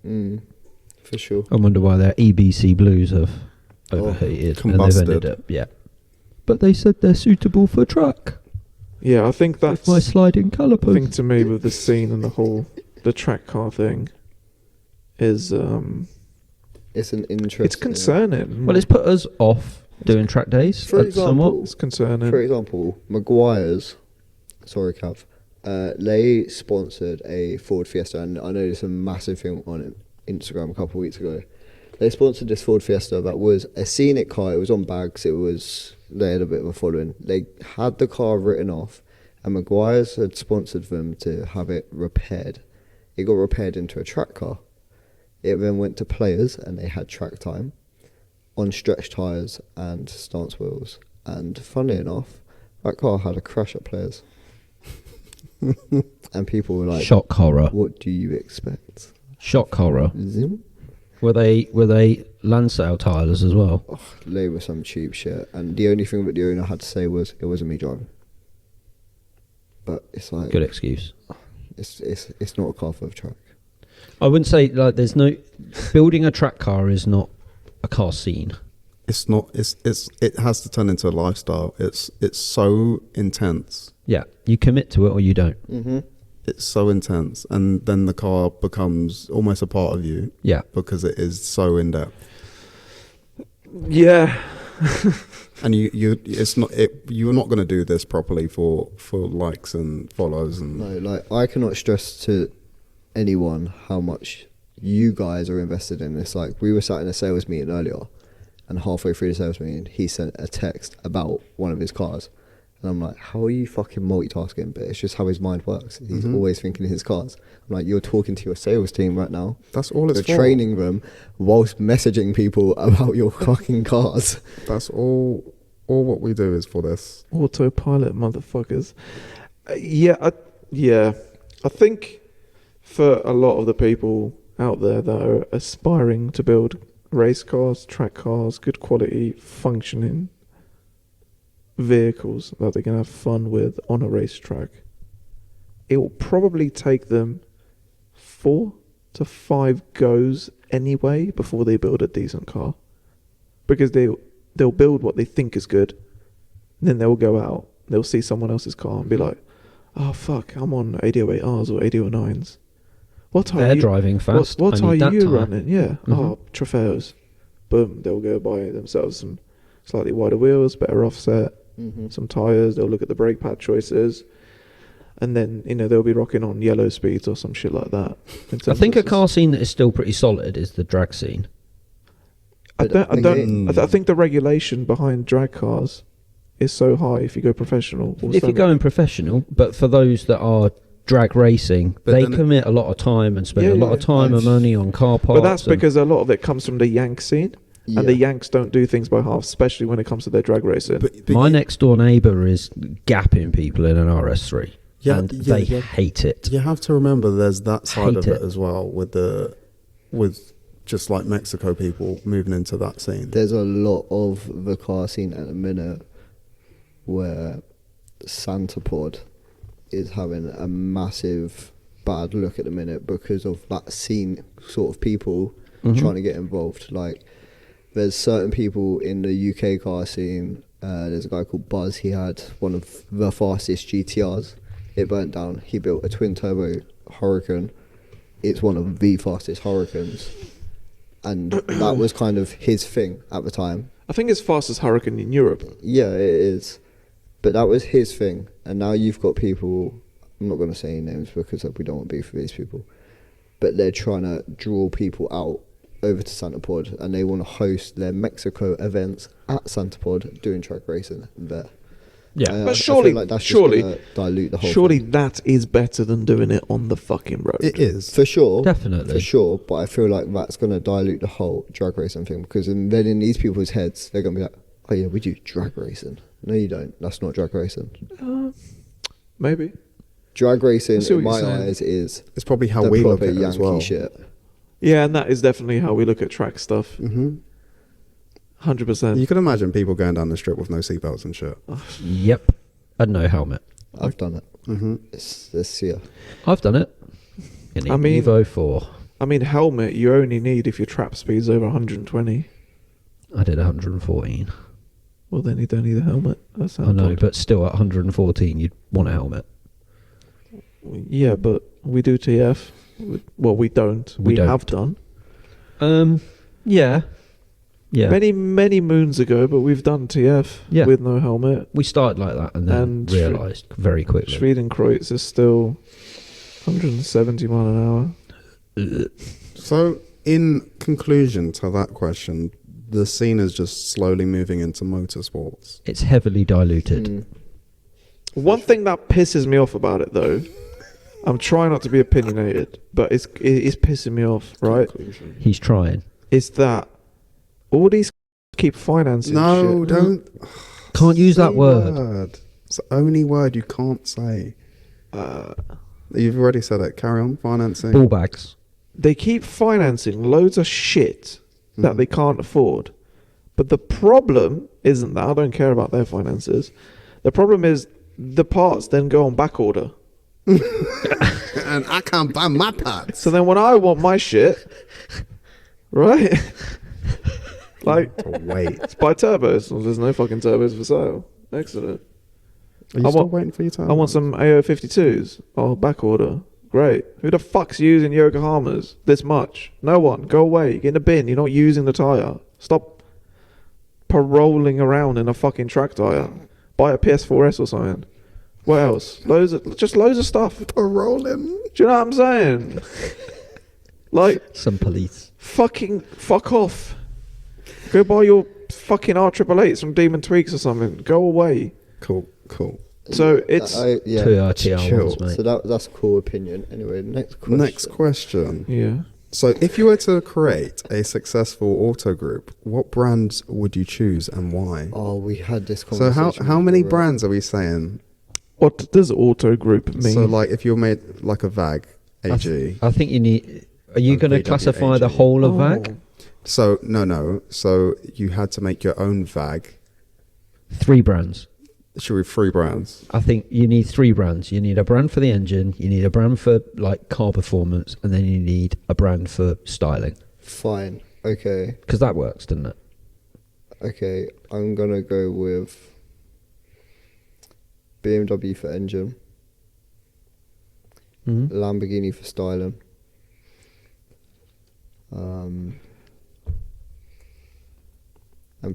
For sure. I wonder why their EBC blues have overheated and they've combusted. ended up. Yeah. But they said they're suitable for track. Yeah, I think With that's, my sliding I caliper. think to me with the scene and the track car thing is, It's an interesting. it's concerning. Well, it's put us off doing track days. For example, somewhat. It's concerning. For example, Maguire's, sorry, Cav, they sponsored a Ford Fiesta, and I know there's a massive thing on Instagram a couple of weeks ago. They sponsored this Ford Fiesta that was a scenic car. It was on bags. They had a bit of a following. They had the car written off, and Maguire's had sponsored them to have it repaired. It got repaired into a track car. It then went to players, and they had track time on stretch tyres and stance wheels. And funny enough, that car had a crash at players. And people were like, Shock horror. what do you expect? Shock horror. Zoom? Were they Lansdale tyres as well? They were some cheap shit. And the only thing that the owner had to say was, it wasn't me driving. But it's like, Good excuse. it's not a car for the track. I wouldn't say like there's no building a track car is not a car scene. It's not. It has to turn into a lifestyle. It's so intense. Yeah, you commit to it or you don't. Mm-hmm. It's so intense, and then the car becomes almost a part of you Yeah, because it is so in depth. Yeah. And you're not going to do this properly for likes and follows and No, like, I cannot stress to anyone how much you guys are invested in this. Like, we were sat in a sales meeting earlier, and halfway through the sales meeting, he sent a text about one of his cars. And I'm like, how are you fucking multitasking? But it's just how his mind works. He's always thinking of his cars. I'm like, you're talking to your sales team right now. that's all it's You're for. training them whilst messaging people about your fucking cars. That's all what we do is for this. Autopilot motherfuckers. I think for a lot of the people out there that are aspiring to build race cars, track cars, good quality, functioning vehicles that they can have fun with on a racetrack, it will probably take them 4 to 5 goes anyway before they build a decent car, because they'll build what they think is good, then they'll go out, they'll see someone else's car and be like, oh fuck, I'm on 808Rs or 809s. What tire they're are you driving fast. What I tire need are that you tyre. running? Yeah. Oh, Trofeos. Boom. They'll go buy themselves some slightly wider wheels, better offset, some tyres. They'll look at the brake pad choices. And then, they'll be rocking on yellow speeds or some shit like that. I think a car scene that is still pretty solid is the drag scene. I think the regulation behind drag cars is so high if you go professional. Or If you're going professional, but for those that are drag racing, But they then commit a lot of time and spend Yeah, a lot yeah. of time and money on car parts. but that's because a lot of it comes from the Yank scene, Yeah. and the Yanks don't do things by half, especially when it comes to their drag racing. But my next door neighbour is gapping people in an RS3, and they hate it. You have to remember there's that side of Hate it it. as well with just like Mexico people moving into that scene. There's a lot of the car scene at the minute where Santa Pod is having a massive bad look at the minute because of that scene sort of people trying to get involved. Like, there's certain people in the UK car scene. There's a guy called Buzz. He had one of the fastest GTRs. It burnt down. He built a twin turbo Hurricane. It's one of the fastest Hurricanes, and that was kind of his thing at the time. I think it's fastest Hurricane in Europe. Yeah, it is. But that was his thing. And now you've got people, I'm not going to say any names because we don't want beef with these people, but they're trying to draw people out over to Santa Pod, and they want to host their Mexico events at Santa Pod doing track racing there. Yeah, But I surely- feel like that's surely- just gonna dilute the whole Surely thing. that is better than doing it on the fucking road. It is. For sure. Definitely. For sure. But I feel like that's going to dilute the whole drag racing thing, because then in these people's heads, they're going to be like, oh yeah, we do drag racing. No, you don't. That's not drag racing. Maybe. Drag racing, I see what in my you're saying. eyes, is It's probably how the we look proper at it Yankee as well. shit. Yeah, and that is definitely how we look at track stuff. Hmm 100%. You can imagine people going down the strip with no seatbelts and shit. Yep, and no helmet. I've done it. Hmm It's this year. I've done it in the I mean- Evo 4. I mean, helmet you only need if your trap speed's over 120. I did 114. Well, then you don't need a helmet. That's I know, but still at 114, you'd want a helmet. Yeah, but we do TF. Well, we don't. We don't. Have done. Yeah. Many, many moons ago, but we've done TF Yeah. with no helmet. We started like that and then And realised very quickly. Schwedenkreuz is still 170 mile an hour. So, in conclusion to that question, the scene is just slowly moving into motorsports. It's heavily diluted. Mm. One thing that pisses me off about it, though, I'm trying not to be opinionated, but it is pissing me off, right? Conclusion. He's trying. Is that all these keep financing No, shit. don't. Can't use that Say word. It's the only word you can't say. You've already said it. Carry on. Financing. Ball bags. They keep financing loads of shit that they can't afford. But the problem isn't that. I don't care about their finances. The problem is the parts then go on back order. And I can't buy my parts. So then when I want my shit, right? Like, Wait. buy turbos. Well, there's no fucking turbos for sale. Excellent. Are you I still want- waiting for your time? I want some AO52s. Oh, back order. Great. Who the fuck's using Yokohamas this much? No one. Go away. Get in the bin. You're not using the tyre. Stop paroling around in a fucking track tyre. Buy a PS4S or something. What else? Loads of stuff. Rolling. Do you know what I'm saying? Like, Some police. fuck off. Go buy your fucking R888s from Demon Tweaks or something. Go away. Cool. So it's... Yeah. 2 RTR chill. ones, mate. So that's a cool opinion. Anyway, next question. Next question. yeah. So, if you were to create a successful auto group, what brands would you choose and why? Oh, we had this So, conversation. how many before, right? brands are we saying? What does auto group mean? So, like, if you made like a VAG AG. I think you need... Are you And going to VW classify the AG. whole of VAG? So, no. So, you had to make your own VAG. 3 brands. Should we 3 brands? I think you need 3 brands. You need a brand for the engine, you need a brand for like car performance, and then you need a brand for styling. Fine. Okay. Because that works, doesn't it? Okay. I'm gonna go with BMW for engine, Mm-hmm. Lamborghini for styling, and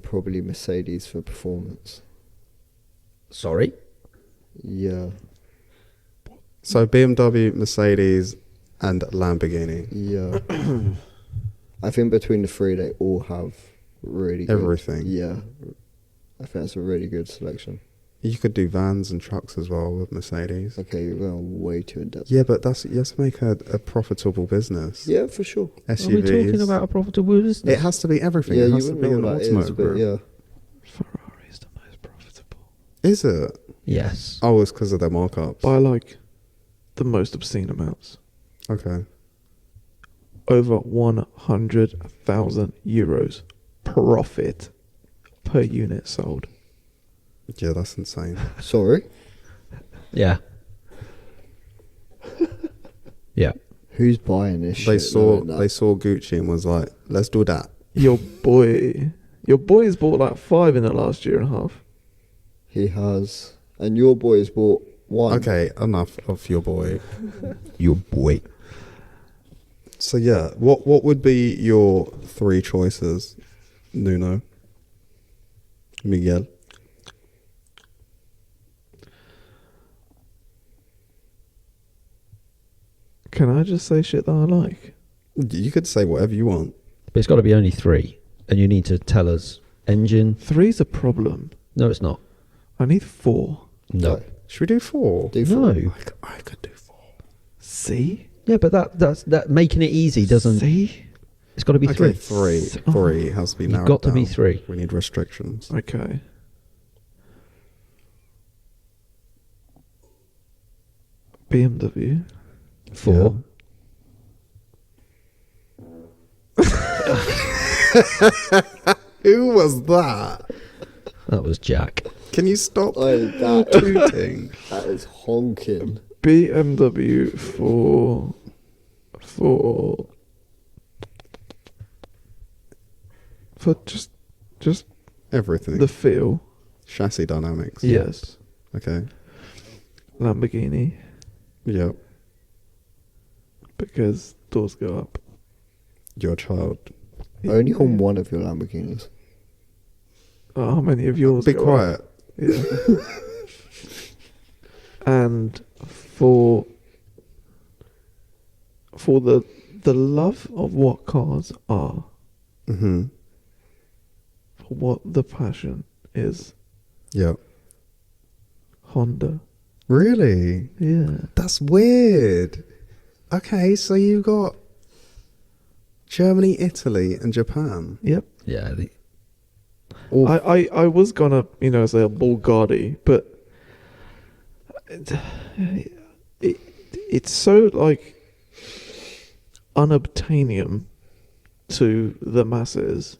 probably Mercedes for performance. Sorry? Yeah. So, BMW, Mercedes, and Lamborghini. Yeah. I think between the 3, they all have really good. Everything. Yeah. I think that's a really good selection. You could do vans and trucks as well with Mercedes. Okay, you're going way too in depth. Yeah, but you have to make a profitable business. Yeah, for sure. SUVs. Are we talking about a profitable business? It has to be everything. Yeah, it you has to wouldn't be know an what that is, automotive but group. yeah. Ferrari's the most profitable. Is it? Yes. Oh, it's because of their markups. By like the most obscene amounts. Okay. Over 100,000 euros profit per unit sold. Yeah, that's insane. Sorry? Yeah. Yeah. Who's buying this They shit? saw knowing that? they saw Gucci and was like, let's do that. Your boy's bought like 5 in the last year and a half. He has. And your boys bought one. Okay, enough of your boy. Your boy. So yeah, what would be your 3 choices, Nuno? Miguel? Can I just say shit that I like? You could say whatever you want. But it's got to be only 3. And you need to tell us engine. 3's a problem. No, it's not. I need 4. No. Okay. Should we do 4? Do No. four. I could do 4. See? Yeah, but that's making it easy doesn't. See? It's got to be Okay, 3. 3. Oh. 3 has to be You've narrowed got to be down. 3. We need restrictions. Okay. BMW. 4. Who was that? That was Jack. Can you stop Oh, that, tooting? that is honking. BMW for just Everything. the feel. Chassis dynamics. Yes. Okay. Lamborghini, Yep. because doors go up. Your child. Only on one of your Lamborghinis. Oh, how many of yours? Be go quiet. up? Yeah. And for the love of what cars are, Mm-hmm. for what the passion is, Yep. Honda. Really? Yeah. That's weird. Okay, so you've got Germany, Italy, and Japan. Yep. Yeah. All I was gonna, say a Bulgari, but it's so like unobtainium to the masses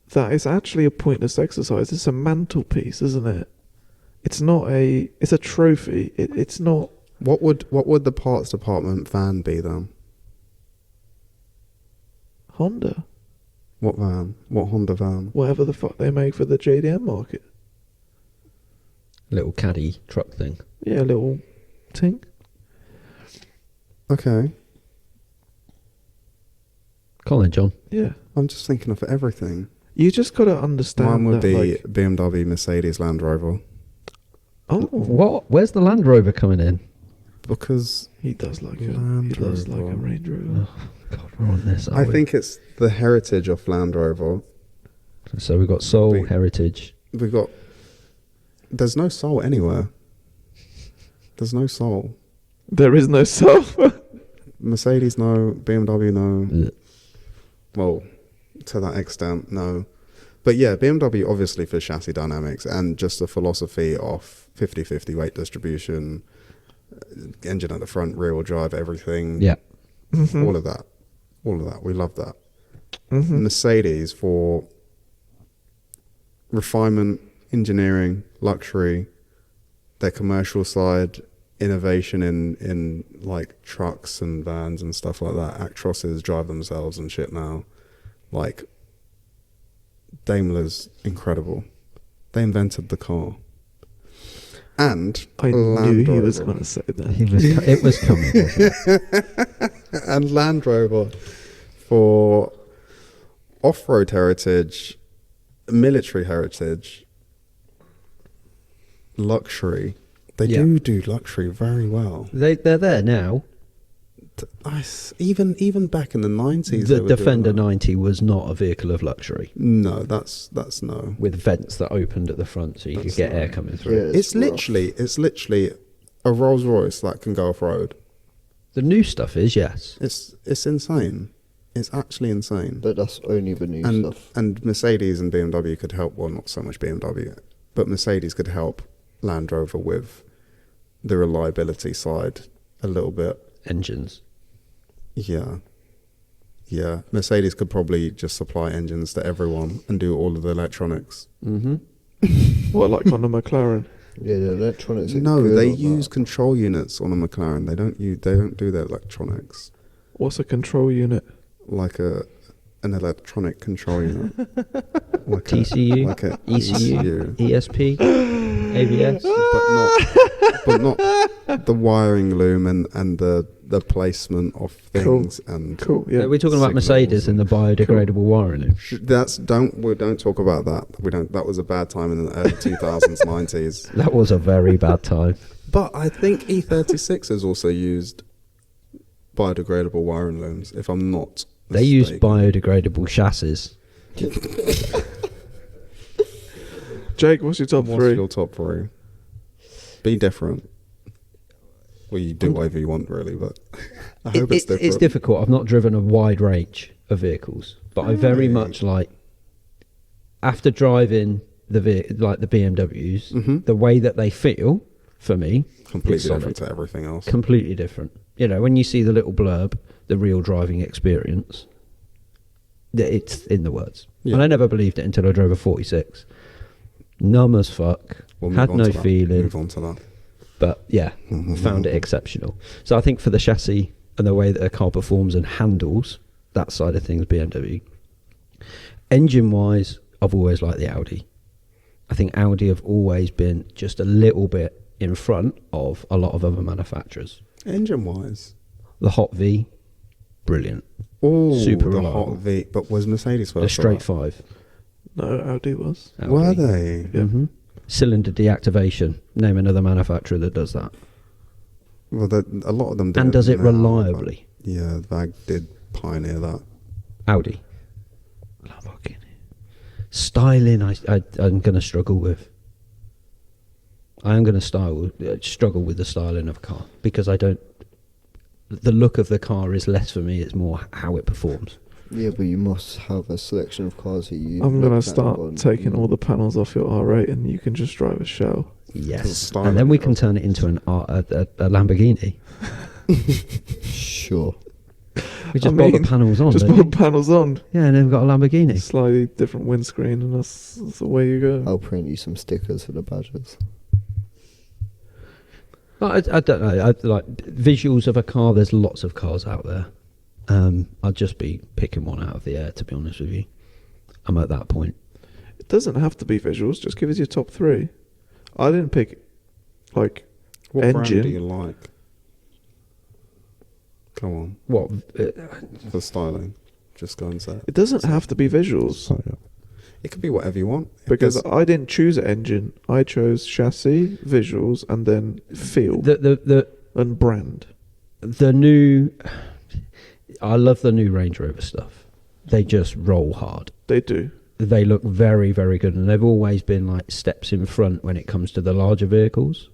that it's actually a pointless exercise. It's a mantelpiece, isn't it? It's not it's a trophy. It's not. What would the parts department van be then? Honda, What van? What Honda van? whatever the fuck they make for the JDM market. Little caddy truck thing. Yeah, little ting. Okay. Colin, John. Yeah, I'm just thinking of everything. you just gotta understand. Mine would that, be like, BMW, Mercedes, Land Rover. oh, What? Where's the Land Rover coming in? Because he does like Land he does like a Rover. Range Rover. God, we're on this. I think it's the heritage of Land Rover. So we've got Soul, Big- Heritage. We've got... There's no soul anywhere. There's no soul. There is no self. Mercedes, no. BMW, no. Ugh. Well, to that extent, no. But yeah, BMW obviously for chassis dynamics and just the philosophy of 50-50 weight distribution, engine at the front, rear-wheel drive, everything. Yeah. Mhm. All of that. All of that. We love that. Mhm. Mercedes for refinement, engineering, luxury, their commercial side, innovation in like trucks and vans and stuff like that. Actrosses drive themselves and shit now. Like, Daimler's incredible. They invented the car. And I Land knew he Rover. was going to say that. It was coming, wasn't it? And Land Rover for off-road heritage, military heritage, luxury. They Yeah. do luxury very well. They're there now. Even back in the 90s, The Defender 90 was not a vehicle of luxury No, that's no. with vents that opened at the front so you could get air coming through. Yeah, It's literally a Rolls Royce that can go off road. The new stuff is, yes. It's insane. It's actually insane. But that's only the new And stuff. and Mercedes and BMW could help. Well, not so much BMW, but Mercedes could help Land Rover with the reliability side a little bit. Engines. Yeah. Mercedes could probably just supply engines to everyone and do all of the electronics. Mm-hmm. What, like on a McLaren? Yeah, the electronics. Are No, good they on use that. control units on a McLaren. They don't do their electronics What's a control unit? like an electronic control unit. Like TCU, like a ECU, ESP, ABS. but not the wiring loom and the placement of things and Cool, yeah. We're talking about signals Mercedes and the biodegradable wiring loom. don't talk about that. That was a bad time in the early 2000s, 90s. That was a very bad time. But I think E36 has also used biodegradable wiring looms, if I'm not They use mistaken. biodegradable chassis. Jake, what's your top What's three? your top three? Be different. Well, you do whatever you want, really, but I hope it's different. It's difficult. I've not driven a wide range of vehicles, but I very much like, after driving the BMWs, Mhm. the way that they feel, for me, Completely is solid. different to everything else. Completely different. You know, when you see the little blurb, the real driving experience, it's in the words. Yeah. And I never believed it until I drove a 46. Numb as fuck, We'll move had on no to that. feeling, Move on to that. but yeah, found it exceptional. So I think for the chassis and the way that a car performs and handles, that side of things, BMW. Engine-wise, I've always liked the Audi. I think Audi have always been just a little bit in front of a lot of other manufacturers. Engine-wise, The Hot V, brilliant. oh, Super the reliable. Hot V. But was Mercedes first? A for straight that? 5. No, Audi was. Audi. Were they? Yeah. hmm Cylinder deactivation. Name another manufacturer that does that. Well, a lot of them do. And does it now, but reliably. Yeah, VAG did pioneer that. Audi. Lamborghini. Styling, I'm going to struggle with. I am going to struggle with the styling of a car because I don't. The look of the car is less for me. It's more how it performs. Yeah, but you must have a selection of cars that you. I'm look going at to start and- taking all the panels off your R8 and you can just drive a Shell. Yes, styling and then we of can it. turn it into a Lamborghini. Sure. We just bolt the panels on. Just don't put you? panels on. Yeah, and then we've got a Lamborghini. Slightly different windscreen and that's the way you go. I'll print you some stickers for the badges. But I don't know. I like visuals of a car. There's lots of cars out there. I'd just be picking one out of the air, to be honest with you. I'm at that point. It doesn't have to be visuals. Just give us your top three. I didn't pick, like, What brand engine. do you like? Go on. What? For styling. Just go and say it. It doesn't have to be visuals. It could be whatever you want. If Because there's- I didn't choose an engine. I chose chassis, visuals, and then feel and brand. The new. I love the new Range Rover stuff. They just roll hard. They do. They look very, very good, and they've always been like steps in front when it comes to the larger vehicles.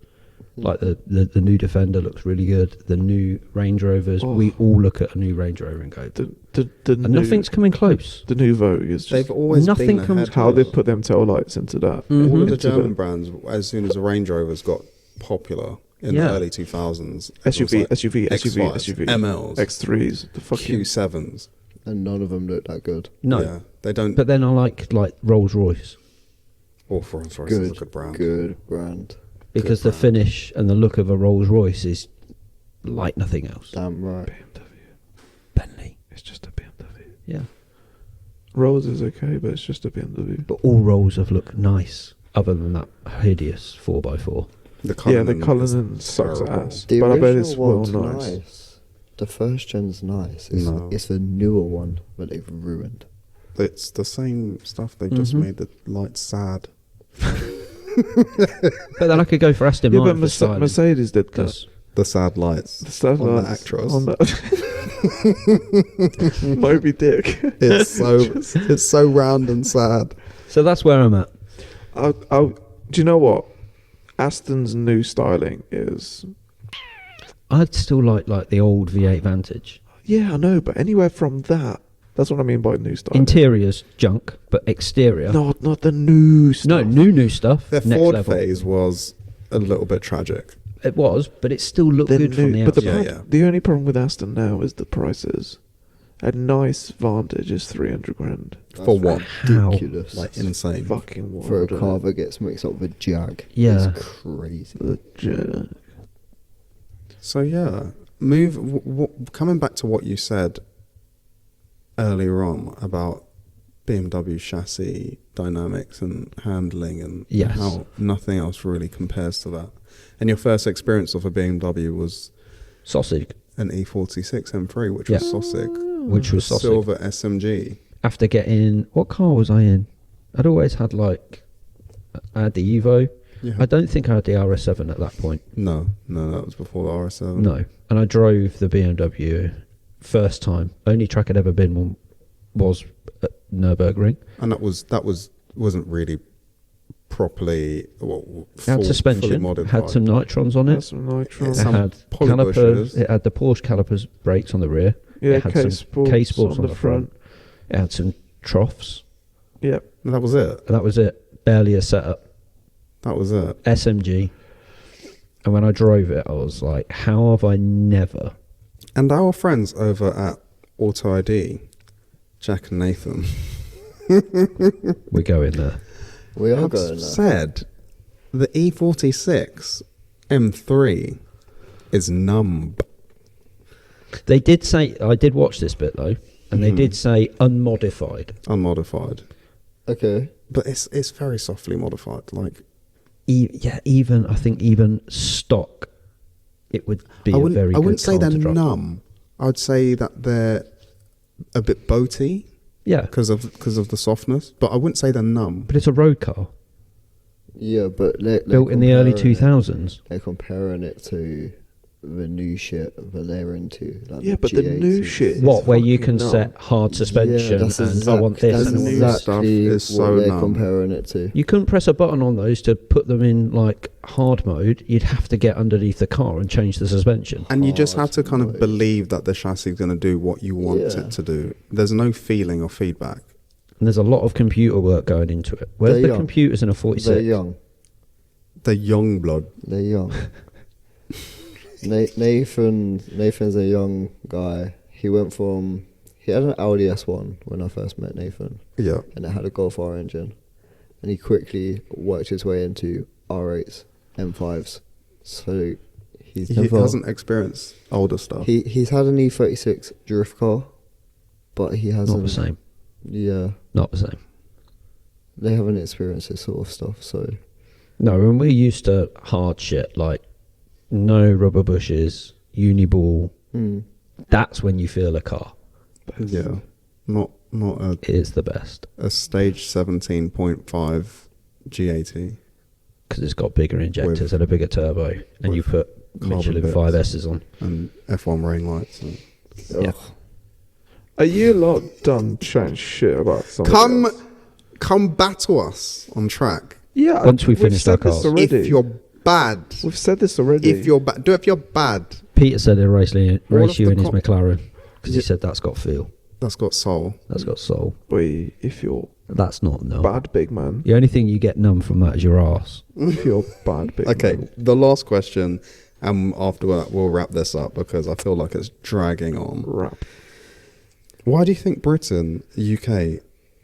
Like the new Defender looks really good. The new Range Rovers, Oh. we all look at a new Range Rover and go, The and new, nothing's coming close. the new Vogue is they've just always nothing been comes ahead. how of they us. put them tail lights into that. All Mhm. of the Into German the brands, as soon as the Range Rovers got popular in Yeah. the early 2000s, it was SUV, like SUV, SUV, X5s, SUV, MLs, X3s, the fucking Q7s. And none of them look that good. No, Yeah, they don't. but then I like Rolls Royce Or Rolls Royce is a Good, good brand. good brand. because the brand. finish and the look of a Rolls Royce is like nothing else. Damn right. BMW. Bentley, It's just a BMW. yeah. Rolls is okay, but it's just a BMW. But all Rolls have looked nice, other than that hideous 4x4. The Yeah, the Cullinan Cullinan is sucks terrible. ass. The But I bet original it's well one's nice. The first gen's nice. No. It's the newer one that they've ruined. It's the same stuff. They just Mhm. made the lights sad. But then I could go for Aston Yeah, Martin but for styling, Mercedes did that. 'cause the sad lights The sad on lights the Actros. on the Moby Dick. It's so round and sad. So that's where I'm at. Do you know what? Aston's new styling is... I'd still like the old V8 Vantage. Yeah, I know, but anywhere from that. That's what I mean by new styling. Interior's junk, but exterior. Not the new stuff. No, new stuff. Their next Ford level. phase was a little bit tragic. It was, but it still looked The good from the new, but outside. the only problem with Aston now is the prices. A nice Vantage is 300 grand. For what? How? Ridiculous. Like insane. Fucking wild. For a isn't car it? that gets mixed up with a Jag. Yeah. It's crazy. The Jag. So yeah, coming back to what you said earlier on about BMW chassis dynamics and handling and Yes. how nothing else really compares to that. And your first experience of a BMW was Sausage, an E46 M3, which Yeah. was Sausage. which was The sausage. silver SMG. After getting... What car was I in? I'd always had I had the Evo. Yeah. I don't think I had the RS7 at that point. No, that was before the RS7. No. And I drove the BMW first time. Only track I'd ever been on was at Nürburgring. And that wasn't really properly It had suspension, fully modified. had some nitrons on it. That's some nitro. It's It some had poly calipers. bushers. It had the Porsche calipers brakes on the rear. Yeah, it had case some boards case boards on the front. It had some troughs. Yep. And that was it. And that was it. Barely a setup. That was it. SMG. And when I drove it, I was like, how have I never... And our friends over at Auto ID, Jack and Nathan, We go in there. We are have going there. said the E46 M3 is numb. They did say... I did watch this bit, though. And they did say unmodified. Unmodified. Okay. But it's very softly modified. Like Even... I think even stock, it would be a very good I wouldn't say car they're to drive. numb. I would say that they're a bit boaty Yeah. because of the softness. But I wouldn't say they're numb. But it's a road car. Yeah, but they're Built in the early comparing it- 2000s. They're comparing it to the new shit that they're into. Like Yeah, but the new G80s. shit- What, where you fucking can numb. set hard suspension that's and I want this that's and I want new that. stuff exactly is what so they're numb. comparing it to. You couldn't press a button on those to put them in like hard mode. You'd have to get underneath the car and change the suspension. And you just have Hard to kind of mode. believe that the chassis is going to do what you want Yeah. it to do. There's no feeling or feedback. And there's a lot of computer work going into it. Where's They're the young. computers in a 46? They're young. The young blood. They're young. Nathan's a young guy. He had an Audi S1 when I first met Nathan, Yeah. and it had a Golf R engine, and he quickly worked his way into R8s, M5s. So he's He never hasn't experienced older stuff. he's had an E36 drift car, but he hasn't. Not the same. Yeah, Not the same. they haven't experienced this sort of stuff. So No, when we're used to hard shit like no rubber bushes, uniball, that's when you feel a car. Yeah. Not It is the best a stage 17.5 G80. because it's got bigger injectors and a bigger turbo, and you put carbon Michelin bits. 5S's on. And F1 rain lights. And Yeah. ugh. Are you lot done chatting shit about something? come battle us on track. Yeah. Once we we've finish said our this cars. already. If you're bad, We've said this already. do it if you're bad. Peter said he'll race All you of in the his McLaren because Yeah. he said that's got feel, That's got soul. that's got soul. Boy, if you're That's not numb. bad, big man. The only thing you get numb from that is your arse. If you're bad, big Okay, man. the last question, and after that we'll wrap this up because I feel like it's dragging on. Rap. Why do you think Britain,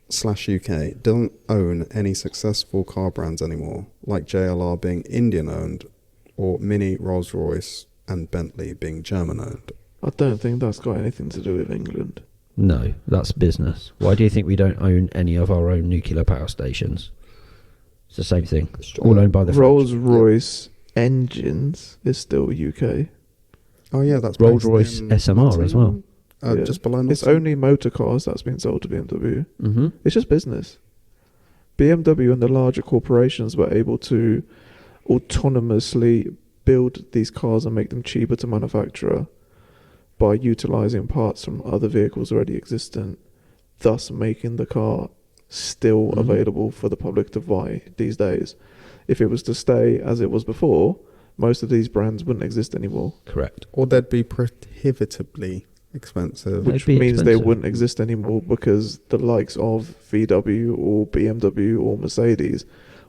UK/UK, don't own any successful car brands anymore, like JLR being Indian owned, or Mini, Rolls-Royce, and Bentley being German owned? I don't think that's got anything to do with England. No, that's business. Why do you think we don't own any of our own nuclear power stations? It's the same thing. All owned by the French. Rolls Royce engines is still UK. Oh yeah, that's Rolls based Royce in SMR as well. Yeah. Just below. It's Nottingham. only motor cars that's been sold to BMW. Mm-hmm. It's just business. BMW and the larger corporations were able to autonomously build these cars and make them cheaper to manufacture by utilizing parts from other vehicles already existent, thus making the car still available for the public to buy these days. If it was to stay as it was before, most of these brands wouldn't exist anymore. Correct. Or they'd be prohibitively expensive. They'd Which be means they expensive. wouldn't exist anymore because the likes of VW or BMW or Mercedes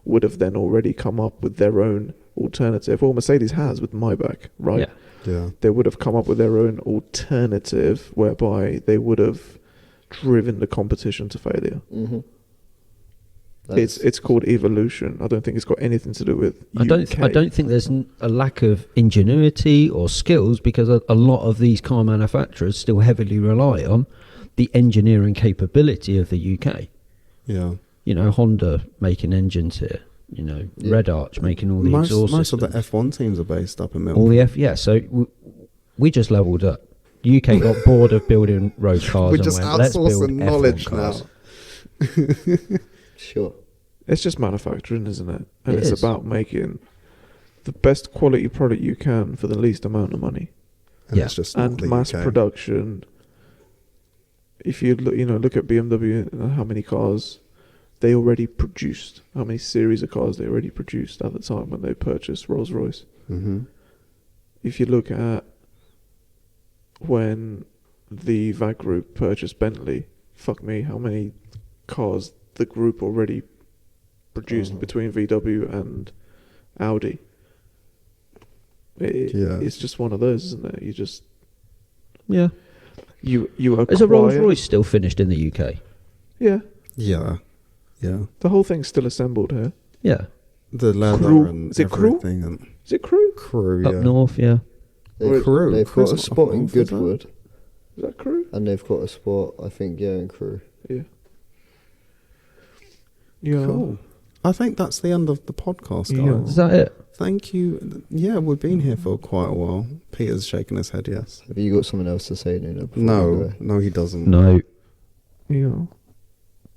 would have then already come up with their own alternative. Well, Mercedes has with Maybach, right? Yeah. Yeah. They would have come up with their own alternative whereby they would have driven the competition to failure. Mm-hmm. It's called evolution. I don't think it's got anything to do with I don't think there's a lack of ingenuity or skills, because a lot of these car manufacturers still heavily rely on the engineering capability of the UK. Yeah. You know, Honda making engines here. You know, Yeah. Red Arch making all the Most exhaust of the systems. F1 teams are based up in All Milton. the So we just leveled up. UK got bored of building road cars We're and just went, let's build outsourcing F1 knowledge cars. now. Sure. It's just manufacturing, isn't it? And It it's is. about making the best quality product you can for the least amount of money. And Yeah. it's just not And the mass UK. production. If you look at BMW and how many cars they already produced, how many series of cars they already produced at the time when they purchased Rolls-Royce. Mm-hmm. If you look at when the VAG group purchased Bentley, fuck me, how many cars the group already produced between VW and Audi. Yeah. It's just one of those, isn't it? You just Yeah. you acquire. Is a Rolls Royce still finished in the UK? Yeah, Yeah. Yeah. the whole thing's still assembled here. Yeah. The leather Crew. and Is it crew? everything. And Is it Crew? crew, Up yeah. north, yeah. They've, Crew. they've Crew's got a not spot up in north, is it? Goodwood, Is that Crew? and they've got a spot, I think, in Crew. Yeah. Yeah. Cool. I think that's the end of the podcast, Yeah. guys. Is that it? Thank you. Yeah, we've been here for quite a while. Peter's shaking his head, yes. Have you got something else to say, Nuno? before we No, go? no, he doesn't. No. Yeah.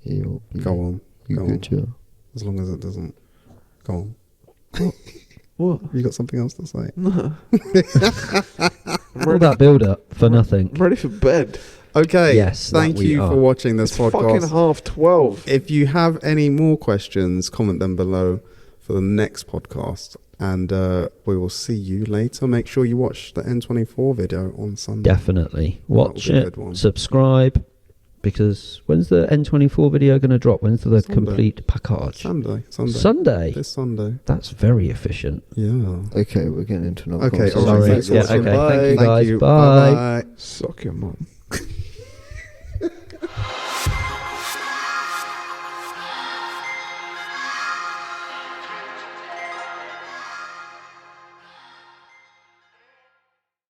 You Go on. You Go good, yeah? As long as it doesn't. Go on. What? You got something else to say? No. All that build up for nothing. I'm ready for bed. Okay. Yes, that Thank we you are. for watching this It's fucking podcast. 12:30. If you have any more questions, comment them below for the next podcast. And we will see you later. Make sure you watch the N24 video on Sunday. Definitely. Watch be a it. good one. Subscribe. Because when's the N24 video going to drop? When's the Sunday. complete package? Sunday. Sunday. This Sunday. That's very efficient. Yeah. Okay, we're getting into another Okay, conversation. all right, Sorry. thanks for Yeah, watching. okay. Thank you, Thank guys. you. Bye. Bye. Suck your mum.